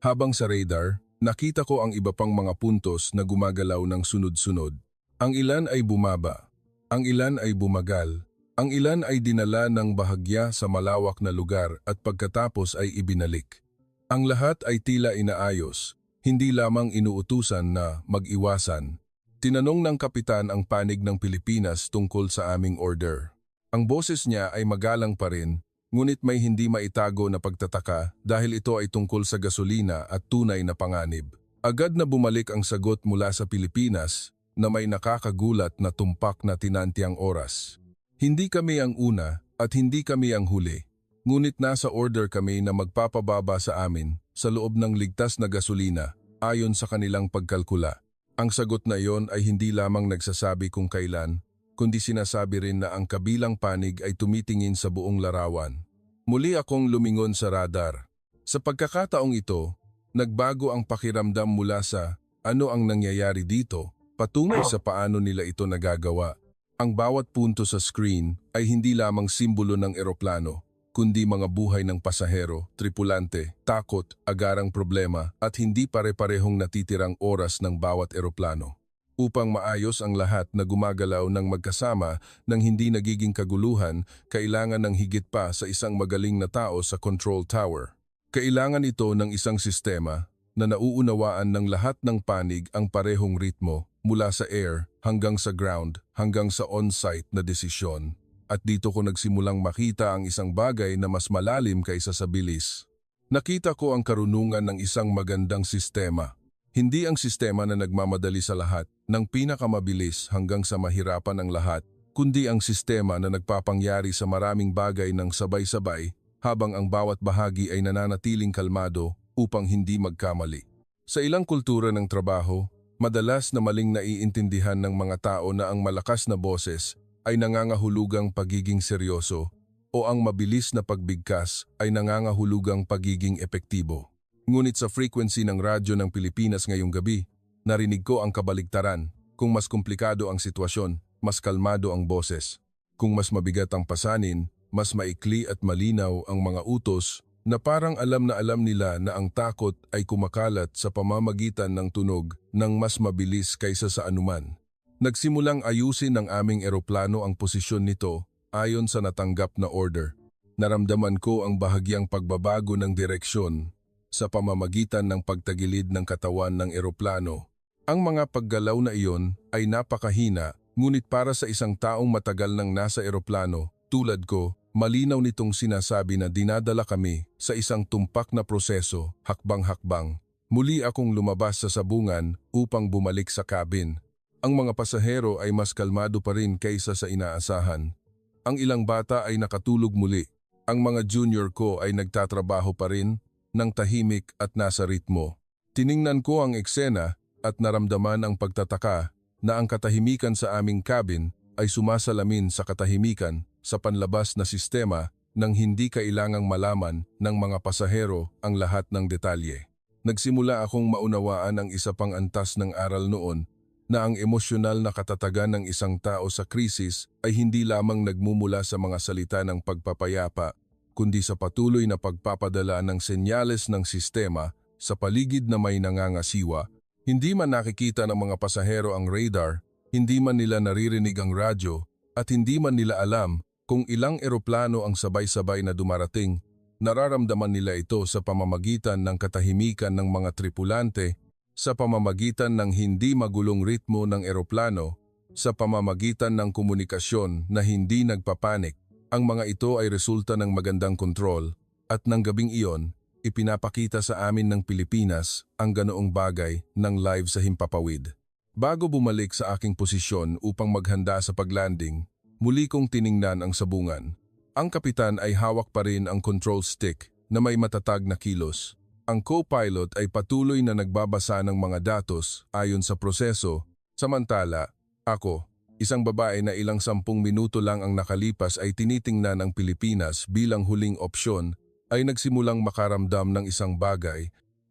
Habang sa radar, nakita ko ang iba pang mga puntos na gumagalaw ng sunod-sunod. Ang ilan ay bumaba, ang ilan ay bumagal, ang ilan ay dinala ng bahagya sa malawak na lugar at pagkatapos ay ibinalik. Ang lahat ay tila inaayos, hindi lamang inuutusan na mag-iwasan. Tinanong ng kapitan ang panig ng Pilipinas tungkol sa aming order. Ang boses niya ay magalang pa rin, ngunit may hindi maitago na pagtataka dahil ito ay tungkol sa gasolina at tunay na panganib. Agad na bumalik ang sagot mula sa Pilipinas na may nakakagulat na tumpak na tinantiang oras. Hindi kami ang una at hindi kami ang huli, ngunit nasa order kami na magpapababa sa amin sa loob ng ligtas na gasolina ayon sa kanilang pagkalkula. Ang sagot na iyon ay hindi lamang nagsasabi kung kailan, kundi sinasabi rin na ang kabilang panig ay tumitingin sa buong larawan. Muli akong lumingon sa radar. Sa pagkakataong ito, nagbago ang pakiramdam mula sa ano ang nangyayari dito, patungo sa paano nila ito nagagawa. Ang bawat punto sa screen ay hindi lamang simbolo ng eroplano, kundi mga buhay ng pasahero, tripulante, takot, agarang problema at hindi pare-parehong natitirang oras ng bawat eroplano. Upang maayos ang lahat na gumagalaw ng magkasama nang hindi nagiging kaguluhan, kailangan ng higit pa sa isang magaling na tao sa control tower. Kailangan ito ng isang sistema na nauunawaan ng lahat ng panig ang parehong ritmo mula sa air hanggang sa ground hanggang sa on-site na desisyon. At dito ko nagsimulang makita ang isang bagay na mas malalim kaysa sa bilis. Nakita ko ang karunungan ng isang magandang sistema. Hindi ang sistema na nagmamadali sa lahat, ng pinakamabilis hanggang sa mahirapan ang lahat, kundi ang sistema na nagpapangyari sa maraming bagay ng sabay-sabay habang ang bawat bahagi ay nananatiling kalmado upang hindi magkamali. Sa ilang kultura ng trabaho, madalas na maling naiintindihan ng mga tao na ang malakas na boses ay nangangahulugang pagiging seryoso o ang mabilis na pagbigkas ay nangangahulugang pagiging epektibo. Ngunit sa frequency ng radyo ng Pilipinas ngayong gabi, narinig ko ang kabaligtaran. Kung mas komplikado ang sitwasyon, mas kalmado ang boses. Kung mas mabigat ang pasanin, mas maikli at malinaw ang mga utos na parang alam nila na ang takot ay kumakalat sa pamamagitan ng tunog ng mas mabilis kaysa sa anuman. Nagsimulang ayusin ng aming eroplano ang posisyon nito ayon sa natanggap na order. Naramdaman ko ang bahagyang pagbabago ng direksyon sa pamamagitan ng pagtagilid ng katawan ng eroplano. Ang mga paggalaw na iyon ay napakahina, ngunit para sa isang taong matagal nang nasa eroplano, tulad ko, malinaw nitong sinasabi na dinadala kami sa isang tumpak na proseso, hakbang-hakbang. Muli akong lumabas sa sabungan upang bumalik sa cabin. Ang mga pasahero ay mas kalmado pa rin kaysa sa inaasahan. Ang ilang bata ay nakatulog muli. Ang mga junior ko ay nagtatrabaho pa rin ng tahimik at nasa ritmo. Tiningnan ko ang eksena at naramdaman ang pagtataka na ang katahimikan sa aming cabin ay sumasalamin sa katahimikan sa panlabas na sistema nang hindi kailangang malaman ng mga pasahero ang lahat ng detalye. Nagsimula akong maunawaan ang isa pang antas ng aral noon na ang emosyonal na katatagan ng isang tao sa krisis ay hindi lamang nagmumula sa mga salita ng pagpapayapa, kundi sa patuloy na pagpapadala ng senyales ng sistema sa paligid na may nangangasiwa. Hindi man nakikita ng mga pasahero ang radar, hindi man nila naririnig ang radyo, at hindi man nila alam kung ilang eroplano ang sabay-sabay na dumarating, nararamdaman nila ito sa pamamagitan ng katahimikan ng mga tripulante, sa pamamagitan ng hindi magulong ritmo ng eroplano, sa pamamagitan ng komunikasyon na hindi nagpapanik. Ang mga ito ay resulta ng magandang kontrol at ng gabing iyon, ipinapakita sa amin ng Pilipinas ang ganoong bagay ng live sa Himpapawid. Bago bumalik sa aking posisyon upang maghanda sa paglanding, muli kong tiningnan ang sabungan. Ang kapitan ay hawak pa rin ang control stick na may matatag na kilos. Ang co-pilot ay patuloy na nagbabasa ng mga datos ayon sa proseso, samantala, ako, isang babae na ilang 10 minuto lang ang nakalipas ay tinitingnan ang Pilipinas bilang huling opsyon, ay nagsimulang makaramdam ng isang bagay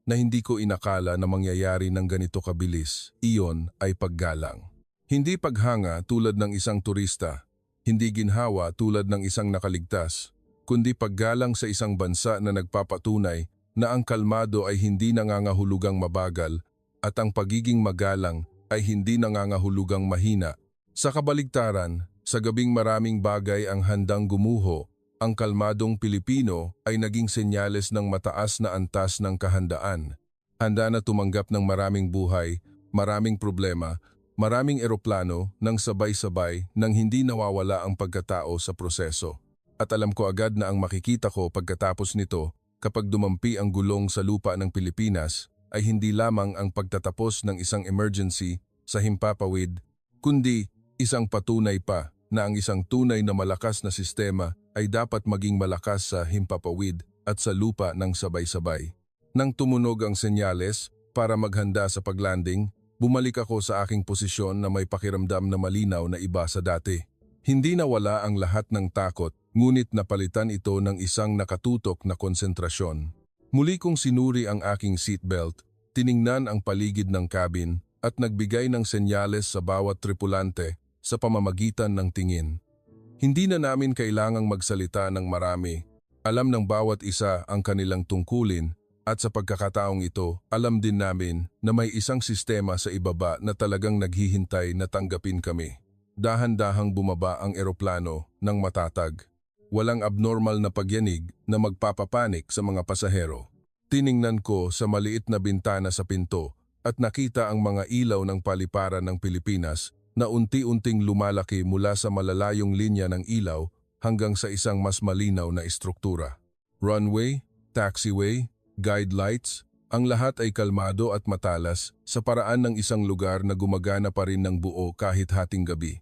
na hindi ko inakala na mangyayari ng ganito kabilis. Iyon ay paggalang. Hindi paghanga tulad ng isang turista, hindi ginhawa tulad ng isang nakaligtas, kundi paggalang sa isang bansa na nagpapatunay na ang kalmado ay hindi nangangahulugang mabagal at ang pagiging magalang ay hindi nangangahulugang mahina. Sa kabaligtaran, sa gabing maraming bagay ang handang gumuho, ang kalmadong Pilipino ay naging senyales ng mataas na antas ng kahandaan. Handa na tumanggap ng maraming buhay, maraming problema, maraming eroplano nang sabay-sabay nang hindi nawawala ang pagkatao sa proseso. At alam ko agad na ang makikita ko pagkatapos nito, kapag dumampi ang gulong sa lupa ng Pilipinas, ay hindi lamang ang pagtatapos ng isang emergency sa Himpapawid, kundi isang patunay pa na ang isang tunay na malakas na sistema ay dapat maging malakas sa Himpapawid at sa lupa ng sabay-sabay. Nang tumunog ang senyales para maghanda sa paglanding, bumalik ako sa aking posisyon na may pakiramdam na malinaw na iba sa dati. Hindi nawala ang lahat ng takot, ngunit napalitan ito ng isang nakatutok na konsentrasyon. Muli kong sinuri ang aking seatbelt, tiningnan ang paligid ng cabin at nagbigay ng senyales sa bawat tripulante sa pamamagitan ng tingin. Hindi na namin kailangang magsalita ng marami. Alam ng bawat isa ang kanilang tungkulin At sa pagkakataong ito, alam din namin na may isang sistema sa ibaba na talagang naghihintay na tanggapin kami. Dahan-dahang bumaba ang eroplano ng matatag. Walang abnormal na pagyanig na magpapapanik sa mga pasahero. Tiningnan ko sa maliit na bintana sa pinto at nakita ang mga ilaw ng paliparan ng Pilipinas na unti-unting lumalaki mula sa malalayong linya ng ilaw hanggang sa isang mas malinaw na istruktura. Runway, taxiway, guide lights, ang lahat ay kalmado at matalas sa paraan ng isang lugar na gumagana pa rin ng buo kahit hating gabi.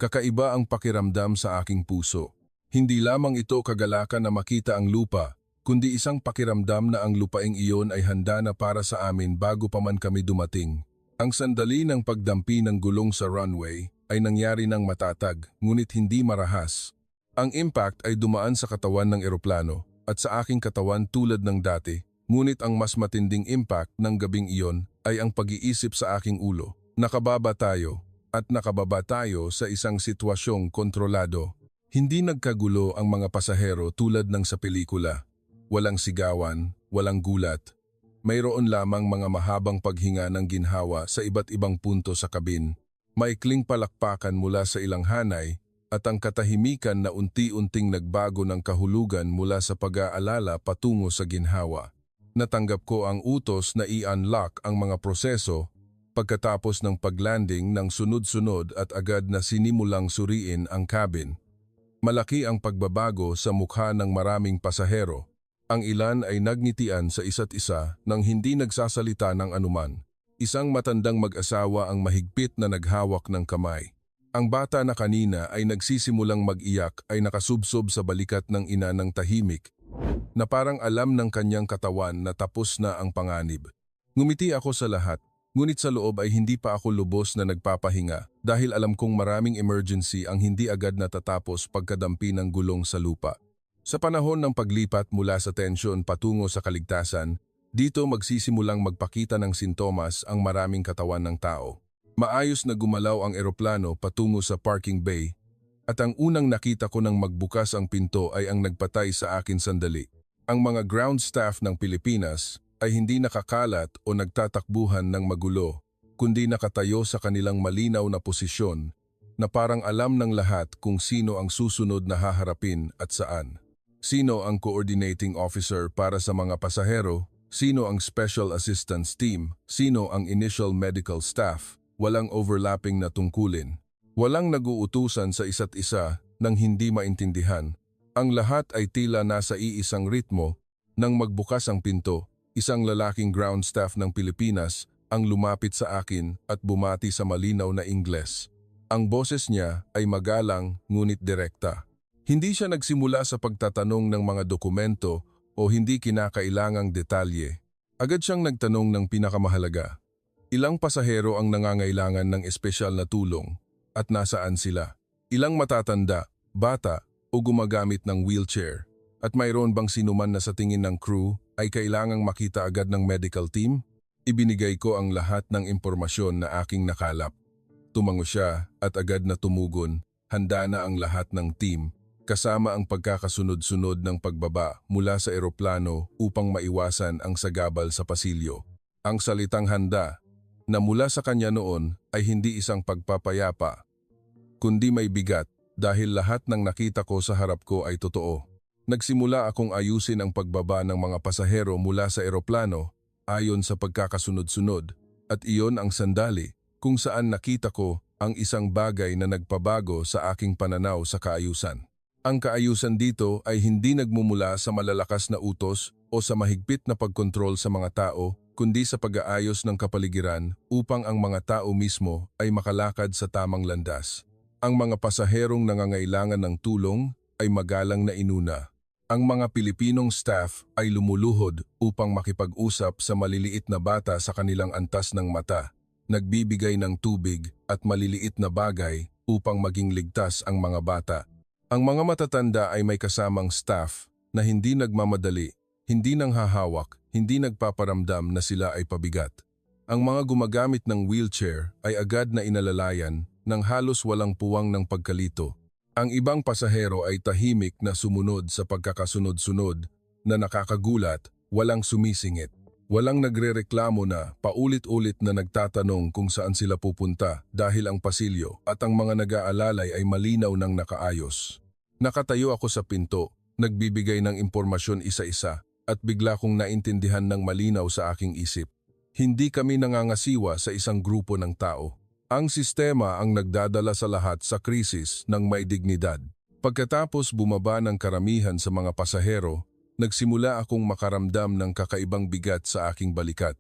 Kakaiba ang pakiramdam sa aking puso. Hindi lamang ito kagalakan na makita ang lupa, kundi isang pakiramdam na ang lupaing iyon ay handa na para sa amin bago pa man kami dumating. Ang sandali ng pagdampi ng gulong sa runway ay nangyari ng matatag, ngunit hindi marahas. Ang impact ay dumaan sa katawan ng eroplano at sa aking katawan tulad ng dati. Ngunit ang mas matinding impact ng gabing iyon ay ang pag-iisip sa aking ulo. Nakababa tayo sa isang sitwasyong kontrolado. Hindi nagkagulo ang mga pasahero tulad ng sa pelikula. Walang sigawan, walang gulat. Mayroon lamang mga mahabang paghinga ng ginhawa sa iba't ibang punto sa kabin. Maikling palakpakan mula sa ilang hanay at ang katahimikan na unti-unting nagbago ng kahulugan mula sa pag-aalala patungo sa ginhawa. Natanggap ko ang utos na i-unlock ang mga proseso pagkatapos ng paglanding ng sunod-sunod at agad na sinimulang suriin ang cabin. Malaki ang pagbabago sa mukha ng maraming pasahero. Ang ilan ay nagngitian sa isa't isa nang hindi nagsasalita ng anuman. Isang matandang mag-asawa ang mahigpit na naghawak ng kamay. Ang bata na kanina ay nagsisimulang mag-iyak ay nakasubsob sa balikat ng ina ng tahimik, na parang alam ng kanyang katawan na tapos na ang panganib. Ngumiti ako sa lahat, ngunit sa loob ay hindi pa ako lubos na nagpapahinga dahil alam kong maraming emergency ang hindi agad natatapos pagkadampi ng gulong sa lupa. Sa panahon ng paglipat mula sa tensyon patungo sa kaligtasan, dito magsisimulang magpakita ng sintomas ang maraming katawan ng tao. Maayos na gumalaw ang eroplano patungo sa parking bay at ang unang nakita ko nang magbukas ang pinto ay ang nagpatay sa akin sandali. Ang mga ground staff ng Pilipinas ay hindi nakakalat o nagtatakbuhan ng magulo, kundi nakatayo sa kanilang malinaw na posisyon na parang alam ng lahat kung sino ang susunod na haharapin at saan. Sino ang coordinating officer para sa mga pasahero, sino ang special assistance team, sino ang initial medical staff. Walang overlapping na tungkulin. Walang nag-uutusan sa isa't isa nang hindi maintindihan. Ang lahat ay tila nasa iisang ritmo. Nang magbukas ang pinto, isang lalaking ground staff ng Pilipinas ang lumapit sa akin at bumati sa malinaw na Ingles. Ang boses niya ay magalang ngunit direkta. Hindi siya nagsimula sa pagtatanong ng mga dokumento o hindi kinakailangang detalye. Agad siyang nagtanong ng pinakamahalaga. Ilang pasahero ang nangangailangan ng espesyal na tulong at nasaan sila? Ilang matatanda, bata o gumagamit ng wheelchair? At mayroon bang sinuman na sa tingin ng crew ay kailangang makita agad ng medical team? Ibinigay ko ang lahat ng impormasyon na aking nakalap. Tumango siya at agad na tumugon. Handa na ang lahat ng team, kasama ang pagkakasunod-sunod ng pagbaba mula sa eroplano upang maiwasan ang sagabal sa pasilyo. Ang salitang handa na mula sa kanya noon ay hindi isang pagpapayapa, kundi may bigat dahil lahat ng nakita ko sa harap ko ay totoo. Nagsimula akong ayusin ang pagbaba ng mga pasahero mula sa eroplano ayon sa pagkakasunod-sunod at iyon ang sandali kung saan nakita ko ang isang bagay na nagpabago sa aking pananaw sa kaayusan. Ang kaayusan dito ay hindi nagmumula sa malalakas na utos o sa mahigpit na pagkontrol sa mga tao, kundi sa pag-aayos ng kapaligiran upang ang mga tao mismo ay makalakad sa tamang landas. Ang mga pasaherong nangangailangan ng tulong ay magalang na inuna. Ang mga Pilipinong staff ay lumuluhod upang makipag-usap sa maliliit na bata sa kanilang antas ng mata, nagbibigay ng tubig at maliliit na bagay upang maging ligtas ang mga bata. Ang mga matatanda ay may kasamang staff na hindi nagmamadali, hindi nanghahawak, hindi nagpaparamdam na sila ay pabigat. Ang mga gumagamit ng wheelchair ay agad na inalalayan nang halos walang puwang ng pagkalito. Ang ibang pasahero ay tahimik na sumunod sa pagkakasunod-sunod na nakakagulat, walang sumisingit. Walang nagrereklamo na paulit-ulit na nagtatanong kung saan sila pupunta dahil ang pasilyo at ang mga nag-aalalay ay malinaw ng nakaayos. Nakatayo ako sa pinto, nagbibigay ng impormasyon isa-isa at bigla kong naintindihan ng malinaw sa aking isip. Hindi kami nangangasiwa sa isang grupo ng tao. Ang sistema ang nagdadala sa lahat sa krisis ng may dignidad. Pagkatapos bumaba ng karamihan sa mga pasahero, nagsimula akong makaramdam ng kakaibang bigat sa aking balikat.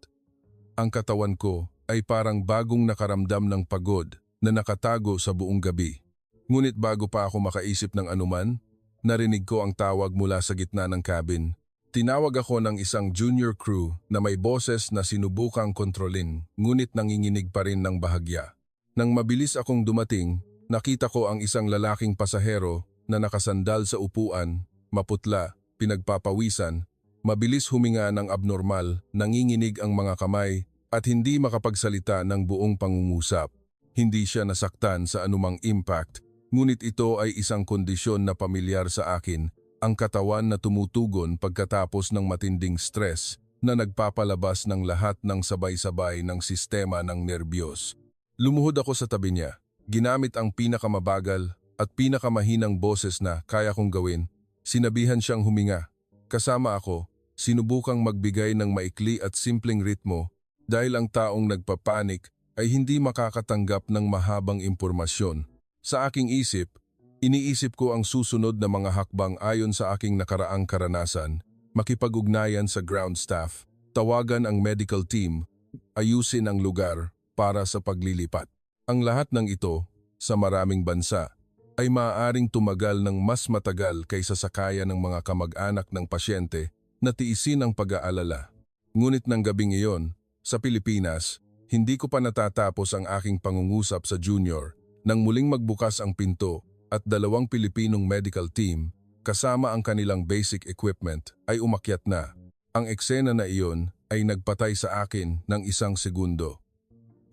Ang katawan ko ay parang bagong nakaramdam ng pagod na nakatago sa buong gabi. Ngunit bago pa ako makaisip ng anuman, narinig ko ang tawag mula sa gitna ng cabin. Tinawag ako ng isang junior crew na may boses na sinubukang kontrolin, ngunit nanginginig pa rin ng bahagya. Nang mabilis akong dumating, nakita ko ang isang lalaking pasahero na nakasandal sa upuan, maputla, pinagpapawisan, mabilis huminga ng abnormal, nanginginig ang mga kamay at hindi makapagsalita ng buong pangungusap. Hindi siya nasaktan sa anumang impact, ngunit ito ay isang kondisyon na pamilyar sa akin, ang katawan na tumutugon pagkatapos ng matinding stress na nagpapalabas ng lahat ng sabay-sabay ng sistema ng nerbiyos. Lumuhod ako sa tabi niya, ginamit ang pinakamabagal at pinakamahinang boses na kaya kong gawin. Sinabihan siyang huminga. Kasama ako, sinubukang magbigay ng maikli at simpleng ritmo dahil ang taong nagpapanik ay hindi makakatanggap ng mahabang impormasyon. Sa aking isip, iniisip ko ang susunod na mga hakbang ayon sa aking nakaraang karanasan, makipag-ugnayan sa ground staff, tawagan ang medical team, ayusin ang lugar para sa paglilipat. Ang lahat ng ito, sa maraming bansa, ay maaaring tumagal ng mas matagal kaysa sa kaya ng mga kamag-anak ng pasyente na tiisin ang pag-aalala. Ngunit ng gabing iyon, sa Pilipinas, hindi ko pa natatapos ang aking pangungusap sa junior nang muling magbukas ang pinto at 2 Pilipinong medical team kasama ang kanilang basic equipment ay umakyat na. Ang eksena na iyon ay nagpatay sa akin ng 1 segundo.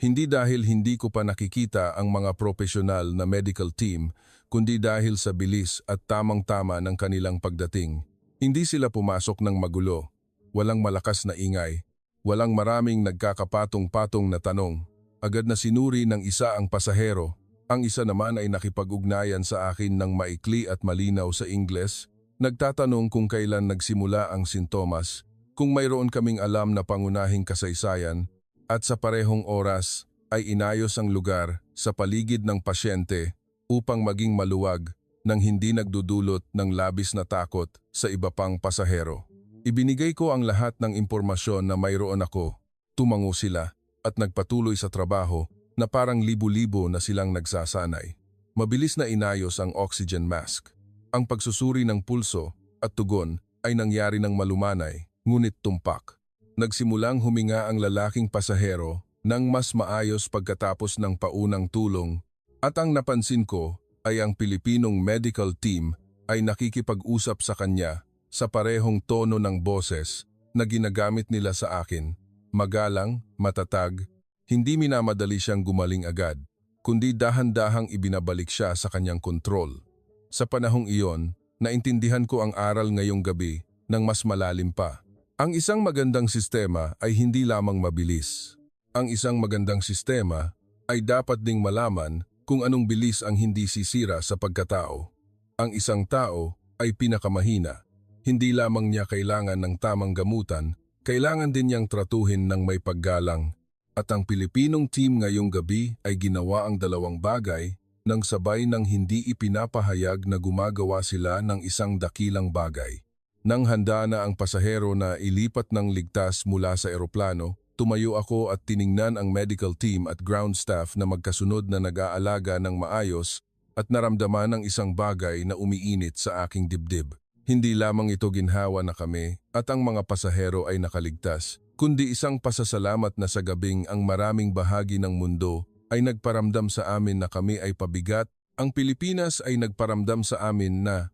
Hindi dahil hindi ko pa nakikita ang mga profesional na medical team, kundi dahil sa bilis at tamang-tama ng kanilang pagdating. Hindi sila pumasok ng magulo, walang malakas na ingay, walang maraming nagkakapatong-patong na tanong. Agad na sinuri ng isa ang pasahero, ang isa naman ay nakipag-ugnayan sa akin ng maikli at malinaw sa Ingles, nagtatanong kung kailan nagsimula ang sintomas, kung mayroon kaming alam na pangunahing kasaysayan, at sa parehong oras ay inayos ang lugar sa paligid ng pasyente upang maging maluwag nang hindi nagdudulot ng labis na takot sa iba pang pasahero. Ibinigay ko ang lahat ng impormasyon na mayroon ako. Tumango sila at nagpatuloy sa trabaho na parang libo-libo na silang nagsasanay. Mabilis na inayos ang oxygen mask. Ang pagsusuri ng pulso at tugon ay nangyari ng malumanay, ngunit tumpak. Nagsimulang huminga ang lalaking pasahero nang mas maayos pagkatapos ng paunang tulong at ang napansin ko ay ang Pilipinong medical team ay nakikipag-usap sa kanya sa parehong tono ng boses na ginagamit nila sa akin. Magalang, matatag, hindi minamadali siyang gumaling agad, kundi dahan-dahang ibinabalik siya sa kanyang kontrol. Sa panahong iyon, naintindihan ko ang aral ngayong gabi ng mas malalim pa. Ang isang magandang sistema ay hindi lamang mabilis. Ang isang magandang sistema ay dapat ding malaman kung anong bilis ang hindi sisira sa pagkatao. Ang isang tao ay pinakamahina. Hindi lamang niya kailangan ng tamang gamutan, kailangan din niyang tratuhin ng may paggalang. At ang Pilipinong team ngayong gabi ay ginawa ang 2 bagay nang sabay ng hindi ipinapahayag na gumagawa sila ng isang dakilang bagay. Nang handa na ang pasahero na ilipat ng ligtas mula sa eroplano, tumayo ako at tiningnan ang medical team at ground staff na magkasunod na nag-aalaga ng maayos at naramdaman ang isang bagay na umiinit sa aking dibdib. Hindi lamang ito ginhawa na kami at ang mga pasahero ay nakaligtas, kundi isang pasasalamat na sa gabing ang maraming bahagi ng mundo ay nagparamdam sa amin na kami ay pabigat. Ang Pilipinas ay nagparamdam sa amin na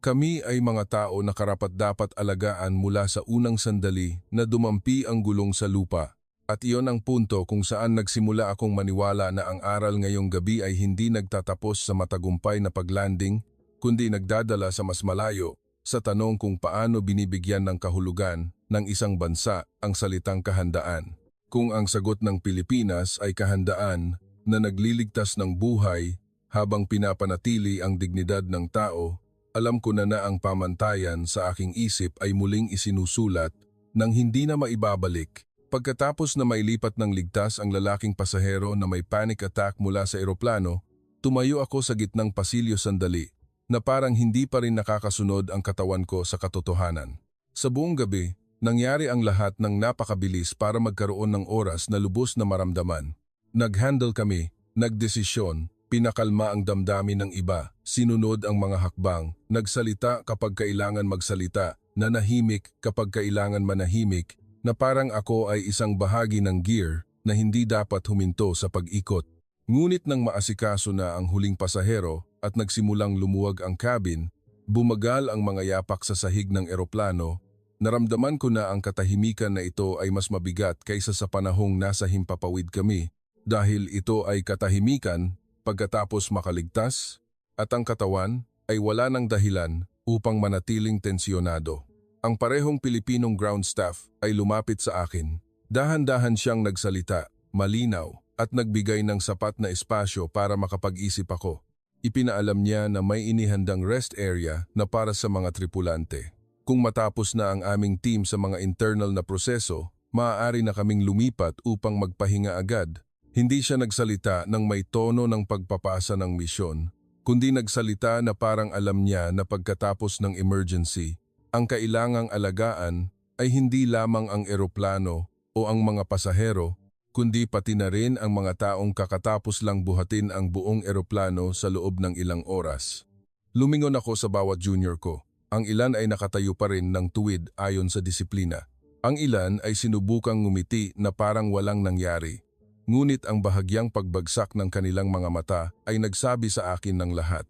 kami ay mga tao na karapat-dapat alagaan mula sa unang sandali na dumampi ang gulong sa lupa. At iyon ang punto kung saan nagsimula akong maniwala na ang aral ngayong gabi ay hindi nagtatapos sa matagumpay na paglanding, kundi nagdadala sa mas malayo sa tanong kung paano binibigyan ng kahulugan ng isang bansa ang salitang kahandaan. Kung ang sagot ng Pilipinas ay kahandaan na nagliligtas ng buhay habang pinapanatili ang dignidad ng tao, alam ko na ang pamantayan sa aking isip ay muling isinusulat nang hindi na maibabalik. Pagkatapos na mailipat ng ligtas ang lalaking pasahero na may panic attack mula sa eroplano, tumayo ako sa gitnang pasilyo sandali na parang hindi pa rin nakakasunod ang katawan ko sa katotohanan. Sa buong gabi, nangyari ang lahat ng napakabilis para magkaroon ng oras na lubos na maramdaman. Nag-handle kami, nagdesisyon, pinakalma ang damdamin ng iba, sinunod ang mga hakbang, nagsalita kapag kailangan magsalita, nanahimik kapag kailangan manahimik, na parang ako ay isang bahagi ng gear na hindi dapat huminto sa pag-ikot. Ngunit nang maasikaso na ang huling pasahero at nagsimulang lumuwag ang cabin, bumagal ang mga yapak sa sahig ng eroplano, naramdaman ko na ang katahimikan na ito ay mas mabigat kaysa sa panahong nasa himpapawid kami dahil ito ay katahimikan pagkatapos makaligtas at ang katawan ay wala ng dahilan upang manatiling tensyonado. Ang parehong Pilipinong ground staff ay lumapit sa akin. Dahan-dahan siyang nagsalita, malinaw, at nagbigay ng sapat na espasyo para makapag-isip ako. Ipinaalam niya na may inihandang rest area na para sa mga tripulante. Kung matapos na ang aming team sa mga internal na proseso, maaari na kaming lumipat upang magpahinga agad. Hindi siya nagsalita ng may tono ng pagpapasa ng misyon, kundi nagsalita na parang alam niya na pagkatapos ng emergency, ang kailangang alagaan ay hindi lamang ang eroplano o ang mga pasahero, kundi pati na rin ang mga taong kakatapos lang buhatin ang buong eroplano sa loob ng ilang oras. Lumingon ako sa bawat junior ko. Ang ilan ay nakatayo pa rin ng tuwid ayon sa disiplina. Ang ilan ay sinubukang ngumiti na parang walang nangyari. Ngunit ang bahagyang pagbagsak ng kanilang mga mata ay nagsabi sa akin ng lahat.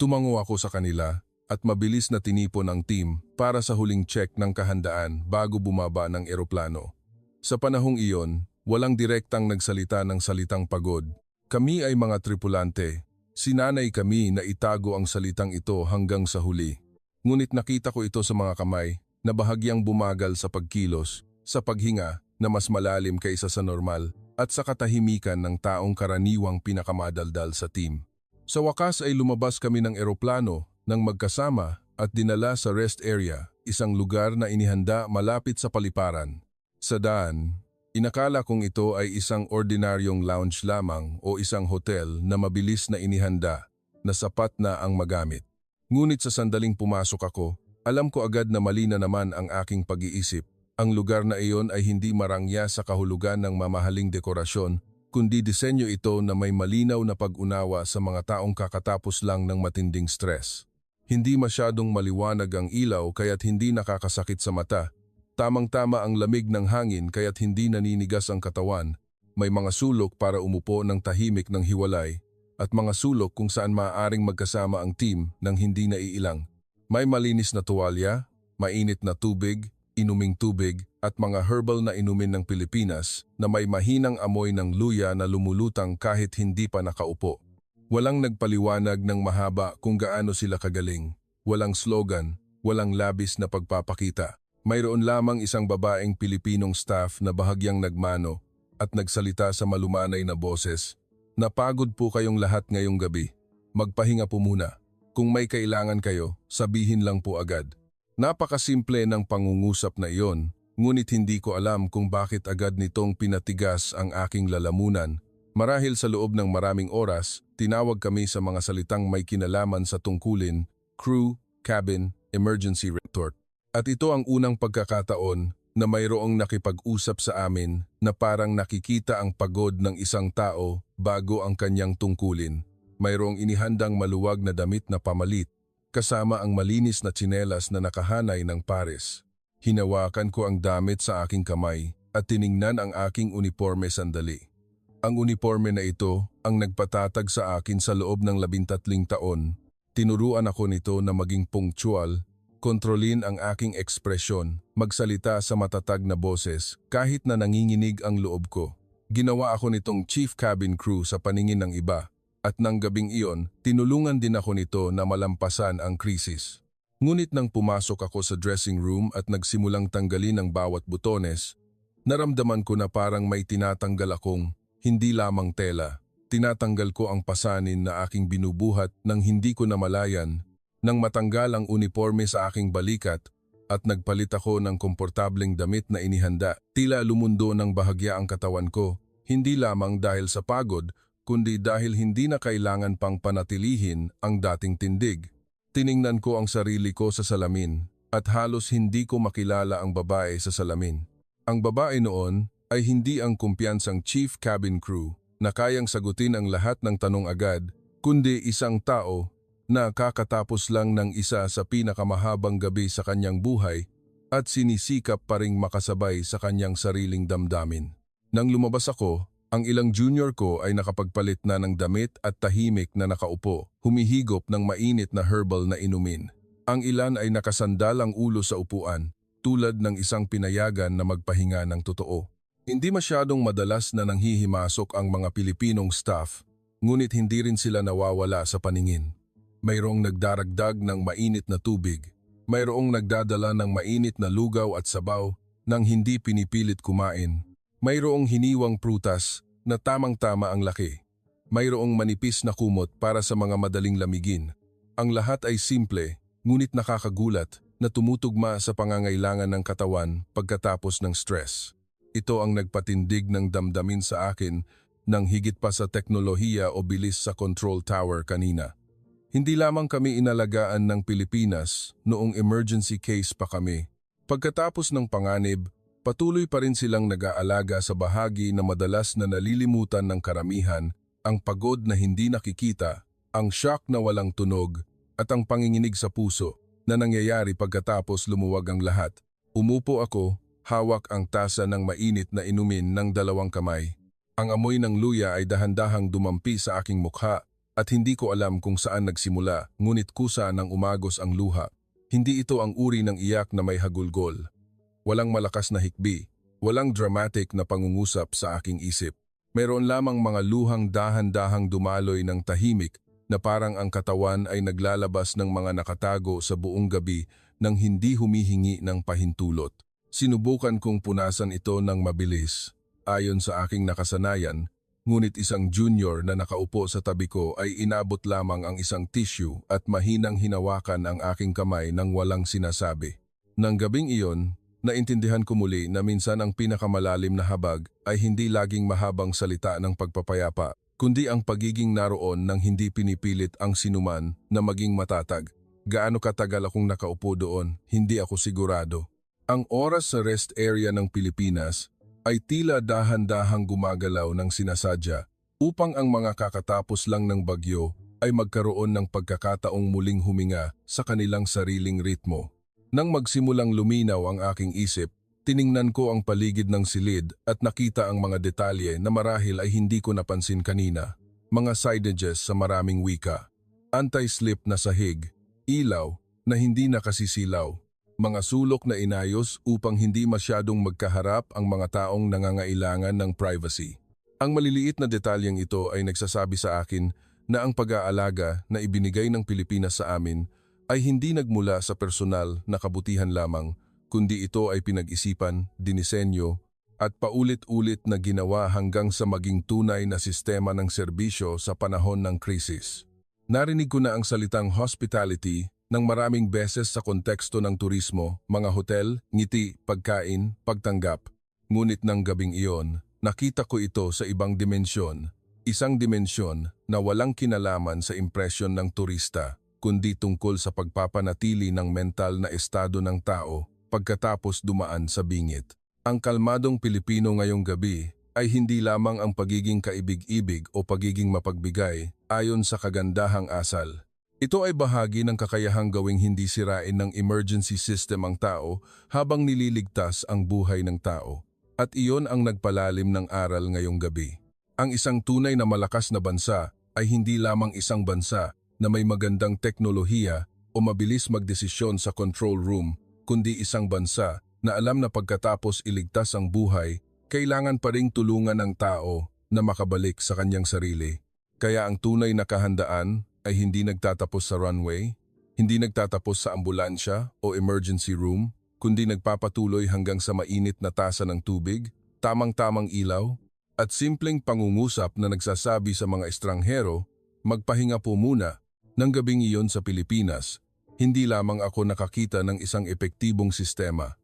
Tumango ako sa kanila at mabilis na tinipon ang team para sa huling check ng kahandaan bago bumaba ng eroplano. Sa panahong iyon, walang direktang nagsalita ng salitang pagod. Kami ay mga tripulante. Sinanay kami na itago ang salitang ito hanggang sa huli. Ngunit nakita ko ito sa mga kamay na bahagyang bumagal sa pagkilos, sa paghinga na mas malalim kaysa sa normal at sa katahimikan ng taong karaniwang pinakamadaldal sa team. Sa wakas ay lumabas kami ng eroplano nang magkasama at dinala sa rest area, isang lugar na inihanda malapit sa paliparan. Sa daan, inakala kong ito ay isang ordinaryong lounge lamang o isang hotel na mabilis na inihanda na sapat na ang magamit. Ngunit sa sandaling pumasok ako, alam ko agad na mali na naman ang aking pag-iisip. Ang lugar na iyon ay hindi marangya sa kahulugan ng mamahaling dekorasyon, kundi disenyo ito na may malinaw na pag-unawa sa mga taong kakatapos lang ng matinding stress. Hindi masyadong maliwanag ang ilaw kaya't hindi nakakasakit sa mata. Tamang-tama ang lamig ng hangin kaya't hindi naninigas ang katawan. May mga sulok para umupo ng tahimik ng hiwalay at mga sulok kung saan maaaring magkasama ang team nang hindi naiilang. May malinis na tuwalya, mainit na tubig, inuming tubig at mga herbal na inumin ng Pilipinas na may mahinang amoy ng luya na lumulutang kahit hindi pa nakaupo. Walang nagpaliwanag ng mahaba kung gaano sila kagaling. Walang slogan, walang labis na pagpapakita. Mayroon lamang isang babaeng Pilipinong staff na bahagyang nagmano at nagsalita sa malumanay na boses. Napagod po kayong lahat ngayong gabi. Magpahinga po muna. Kung may kailangan kayo, sabihin lang po agad. Napakasimple ng pangungusap na iyon, ngunit hindi ko alam kung bakit agad nitong pinatigas ang aking lalamunan. Marahil sa loob ng maraming oras, tinawag kami sa mga salitang may kinalaman sa tungkulin, crew, cabin, emergency retort. At ito ang unang pagkakataon na mayroong nakipag-usap sa amin na parang nakikita ang pagod ng isang tao bago ang kanyang tungkulin. Mayroong inihandang maluwag na damit na pamalit, kasama ang malinis na tsinelas na nakahanay ng pares. Hinawakan ko ang damit sa aking kamay at tiningnan ang aking uniforme sandali. Ang uniforme na ito ang nagpatatag sa akin sa loob ng 13 taon. Tinuruan ako nito na maging punctual, kontrolin ang aking ekspresyon, magsalita sa matatag na boses kahit na nanginginig ang loob ko. Ginawa ako nitong chief cabin crew sa paningin ng iba at nang gabing iyon, tinulungan din ako nito na malampasan ang krisis. Ngunit nang pumasok ako sa dressing room at nagsimulang tanggalin ang bawat butones, naramdaman ko na parang may tinatanggal akong hindi lamang tela. Tinatanggal ko ang pasanin na aking binubuhat nang hindi ko namalayan, nang matanggal ang uniforme sa aking balikat at nagpalit ako ng komportableng damit na inihanda. Tila lumundo ng bahagya ang katawan ko, hindi lamang dahil sa pagod, kundi dahil hindi na kailangan pang panatilihin ang dating tindig. Tiningnan ko ang sarili ko sa salamin at halos hindi ko makilala ang babae sa salamin. Ang babae noon ay hindi ang kumpiyansang chief cabin crew na kayang sagutin ang lahat ng tanong agad, kundi isang tao na kakatapos lang ng isa sa pinakamahabang gabi sa kanyang buhay at sinisikap pa ring makasabay sa kanyang sariling damdamin. Nang lumabas ako, ang ilang junior ko ay nakapagpalit na ng damit at tahimik na nakaupo, humihigop ng mainit na herbal na inumin. Ang ilan ay nakasandal ang ulo sa upuan, tulad ng isang pinayagan na magpahinga ng totoo. Hindi masyadong madalas na nanghihimasok ang mga Pilipinong staff, ngunit hindi rin sila nawawala sa paningin. Mayroong nagdaragdag ng mainit na tubig, mayroong nagdadala ng mainit na lugaw at sabaw nang hindi pinipilit kumain. Mayroong hiniwang prutas na tamang-tama ang laki. Mayroong manipis na kumot para sa mga madaling lamigin. Ang lahat ay simple, ngunit nakakagulat na tumutugma sa pangangailangan ng katawan pagkatapos ng stress. Ito ang nagpatindig ng damdamin sa akin ng higit pa sa teknolohiya o bilis sa control tower kanina. Hindi lamang kami inalagaan ng Pilipinas noong emergency case pa kami. Pagkatapos ng panganib, patuloy pa rin silang nag-aalaga sa bahagi na madalas na nalilimutan ng karamihan, ang pagod na hindi nakikita, ang shock na walang tunog, at ang panginginig sa puso na nangyayari pagkatapos lumuwag ang lahat. Umupo ako, hawak ang tasa ng mainit na inumin ng 2 kamay. Ang amoy ng luya ay dahan-dahang dumampi sa aking mukha at hindi ko alam kung saan nagsimula, ngunit kusa ng umagos ang luha. Hindi ito ang uri ng iyak na may hagulgol. Walang malakas na hikbi, walang dramatic na pangungusap sa aking isip. Meron lamang mga luhang dahan-dahang dumaloy ng tahimik na parang ang katawan ay naglalabas ng mga nakatago sa buong gabi nang hindi humihingi ng pahintulot. Sinubukan kong punasan ito ng mabilis, ayon sa aking nakasanayan, ngunit isang junior na nakaupo sa tabi ko ay inabot lamang ang isang tissue at mahinang hinawakan ang aking kamay nang walang sinasabi. Nang gabing iyon, naintindihan ko muli na minsan ang pinakamalalim na habag ay hindi laging mahabang salita ng pagpapayapa, kundi ang pagiging naroon nang hindi pinipilit ang sinuman na maging matatag. Gaano katagal akong nakaupo doon, hindi ako sigurado. Ang oras sa rest area ng Pilipinas ay tila dahan-dahang gumagalaw ng sinasadya upang ang mga kakatapos lang ng bagyo ay magkaroon ng pagkakataong muling huminga sa kanilang sariling ritmo. Nang magsimulang luminaw ang aking isip, tiningnan ko ang paligid ng silid at nakita ang mga detalye na marahil ay hindi ko napansin kanina. Mga signages sa maraming wika, anti-slip na sahig, ilaw na hindi nakasisilaw, mga sulok na inayos upang hindi masyadong magkaharap ang mga taong nangangailangan ng privacy. Ang maliliit na detalyeng ito ay nagsasabi sa akin na ang pag-aalaga na ibinigay ng Pilipinas sa amin ay hindi nagmula sa personal na kabutihan lamang, kundi ito ay pinag-isipan, dinisenyo, at paulit-ulit na ginawa hanggang sa maging tunay na sistema ng serbisyo sa panahon ng krisis. Narinig ko na ang salitang hospitality ng maraming beses sa konteksto ng turismo, mga hotel, ngiti, pagkain, pagtanggap. Ngunit ng gabing iyon, nakita ko ito sa ibang dimensyon, isang dimensyon na walang kinalaman sa impresyon ng turista, kundi tungkol sa pagpapanatili ng mental na estado ng tao pagkatapos dumaan sa bingit. Ang kalmadong Pilipino ngayong gabi ay hindi lamang ang pagiging kaibig-ibig o pagiging mapagbigay ayon sa kagandahang asal. Ito ay bahagi ng kakayahang gawing hindi sirain ng emergency system ang tao habang nililigtas ang buhay ng tao. At iyon ang nagpalalim ng aral ngayong gabi. Ang isang tunay na malakas na bansa ay hindi lamang isang bansa na may magandang teknolohiya o mabilis magdesisyon sa control room, kundi isang bansa na alam na pagkatapos iligtas ang buhay, kailangan pa ring tulungan ng tao na makabalik sa kanyang sarili. Kaya ang tunay na kahandaan ay hindi nagtatapos sa runway, Hindi nagtatapos sa ambulansya o emergency room, kundi nagpapatuloy hanggang sa mainit na tasa ng tubig, tamang-tamang ilaw, at simpleng pangungusap na nagsasabi sa mga estranghero, magpahinga po muna. Nang gabing iyon sa Pilipinas, hindi lamang ako nakakita ng isang epektibong sistema.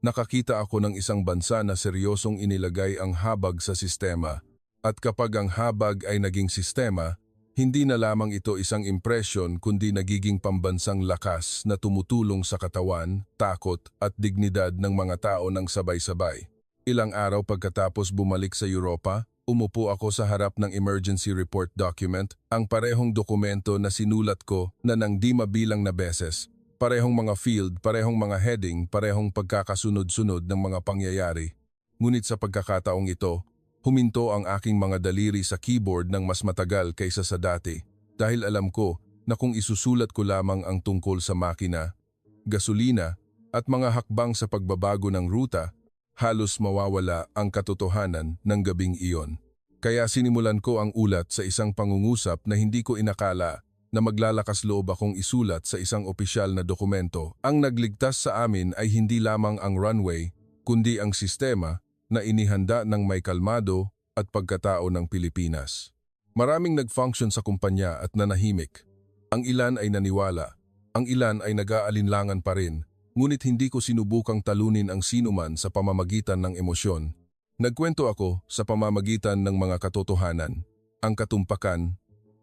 Nakakita ako ng isang bansa na seryosong inilagay ang habag sa sistema. At kapag ang habag ay naging sistema, hindi na lamang ito isang impresyon kundi nagiging pambansang lakas na tumutulong sa katawan, takot at dignidad ng mga tao ng sabay-sabay. Ilang araw pagkatapos bumalik sa Europa, umupo ako sa harap ng emergency report document, ang parehong dokumento na sinulat ko na nang di mabilang na beses. Parehong mga field, parehong mga heading, parehong pagkakasunod-sunod ng mga pangyayari. Ngunit sa pagkakataong ito, huminto ang aking mga daliri sa keyboard ng mas matagal kaysa sa dati dahil alam ko na kung isusulat ko lamang ang tungkol sa makina, gasolina at mga hakbang sa pagbabago ng ruta, halos mawawala ang katotohanan ng gabing iyon. Kaya sinimulan ko ang ulat sa isang pangungusap na hindi ko inakala na maglalakas loob akong isulat sa isang opisyal na dokumento. Ang nagligtas sa amin ay hindi lamang ang runway, kundi ang sistema na inihanda ng may kalmado at pagkatao ng Pilipinas. Maraming nag-function sa kumpanya at nanahimik. Ang ilan ay naniwala, ang ilan ay nag-aalinlangan pa rin, ngunit hindi ko sinubukang talunin ang sinuman sa pamamagitan ng emosyon. Nagkwento ako sa pamamagitan ng mga katotohanan, ang katumpakan,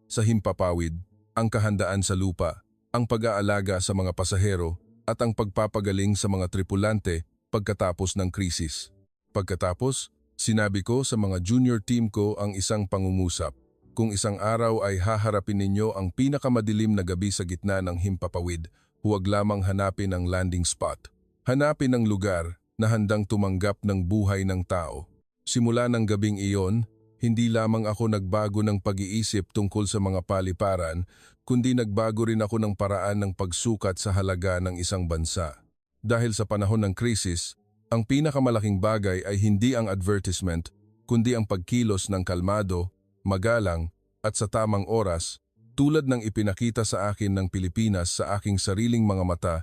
sa himpapawid, ang kahandaan sa lupa, ang pag-aalaga sa mga pasahero at ang pagpapagaling sa mga tripulante pagkatapos ng krisis. Pagkatapos, sinabi ko sa mga junior team ko ang isang pangungusap. Kung isang araw ay haharapin ninyo ang pinakamadilim na gabi sa gitna ng himpapawid, huwag lamang hanapin ang landing spot. Hanapin ang lugar na handang tumanggap ng buhay ng tao. Simula ng gabing iyon, hindi lamang ako nagbago ng pag-iisip tungkol sa mga paliparan, kundi nagbago rin ako ng paraan ng pagsukat sa halaga ng isang bansa. Dahil sa panahon ng krisis, ang pinakamalaking bagay ay hindi ang advertisement, kundi ang pagkilos ng kalmado, magalang, at sa tamang oras, tulad ng ipinakita sa akin ng Pilipinas sa aking sariling mga mata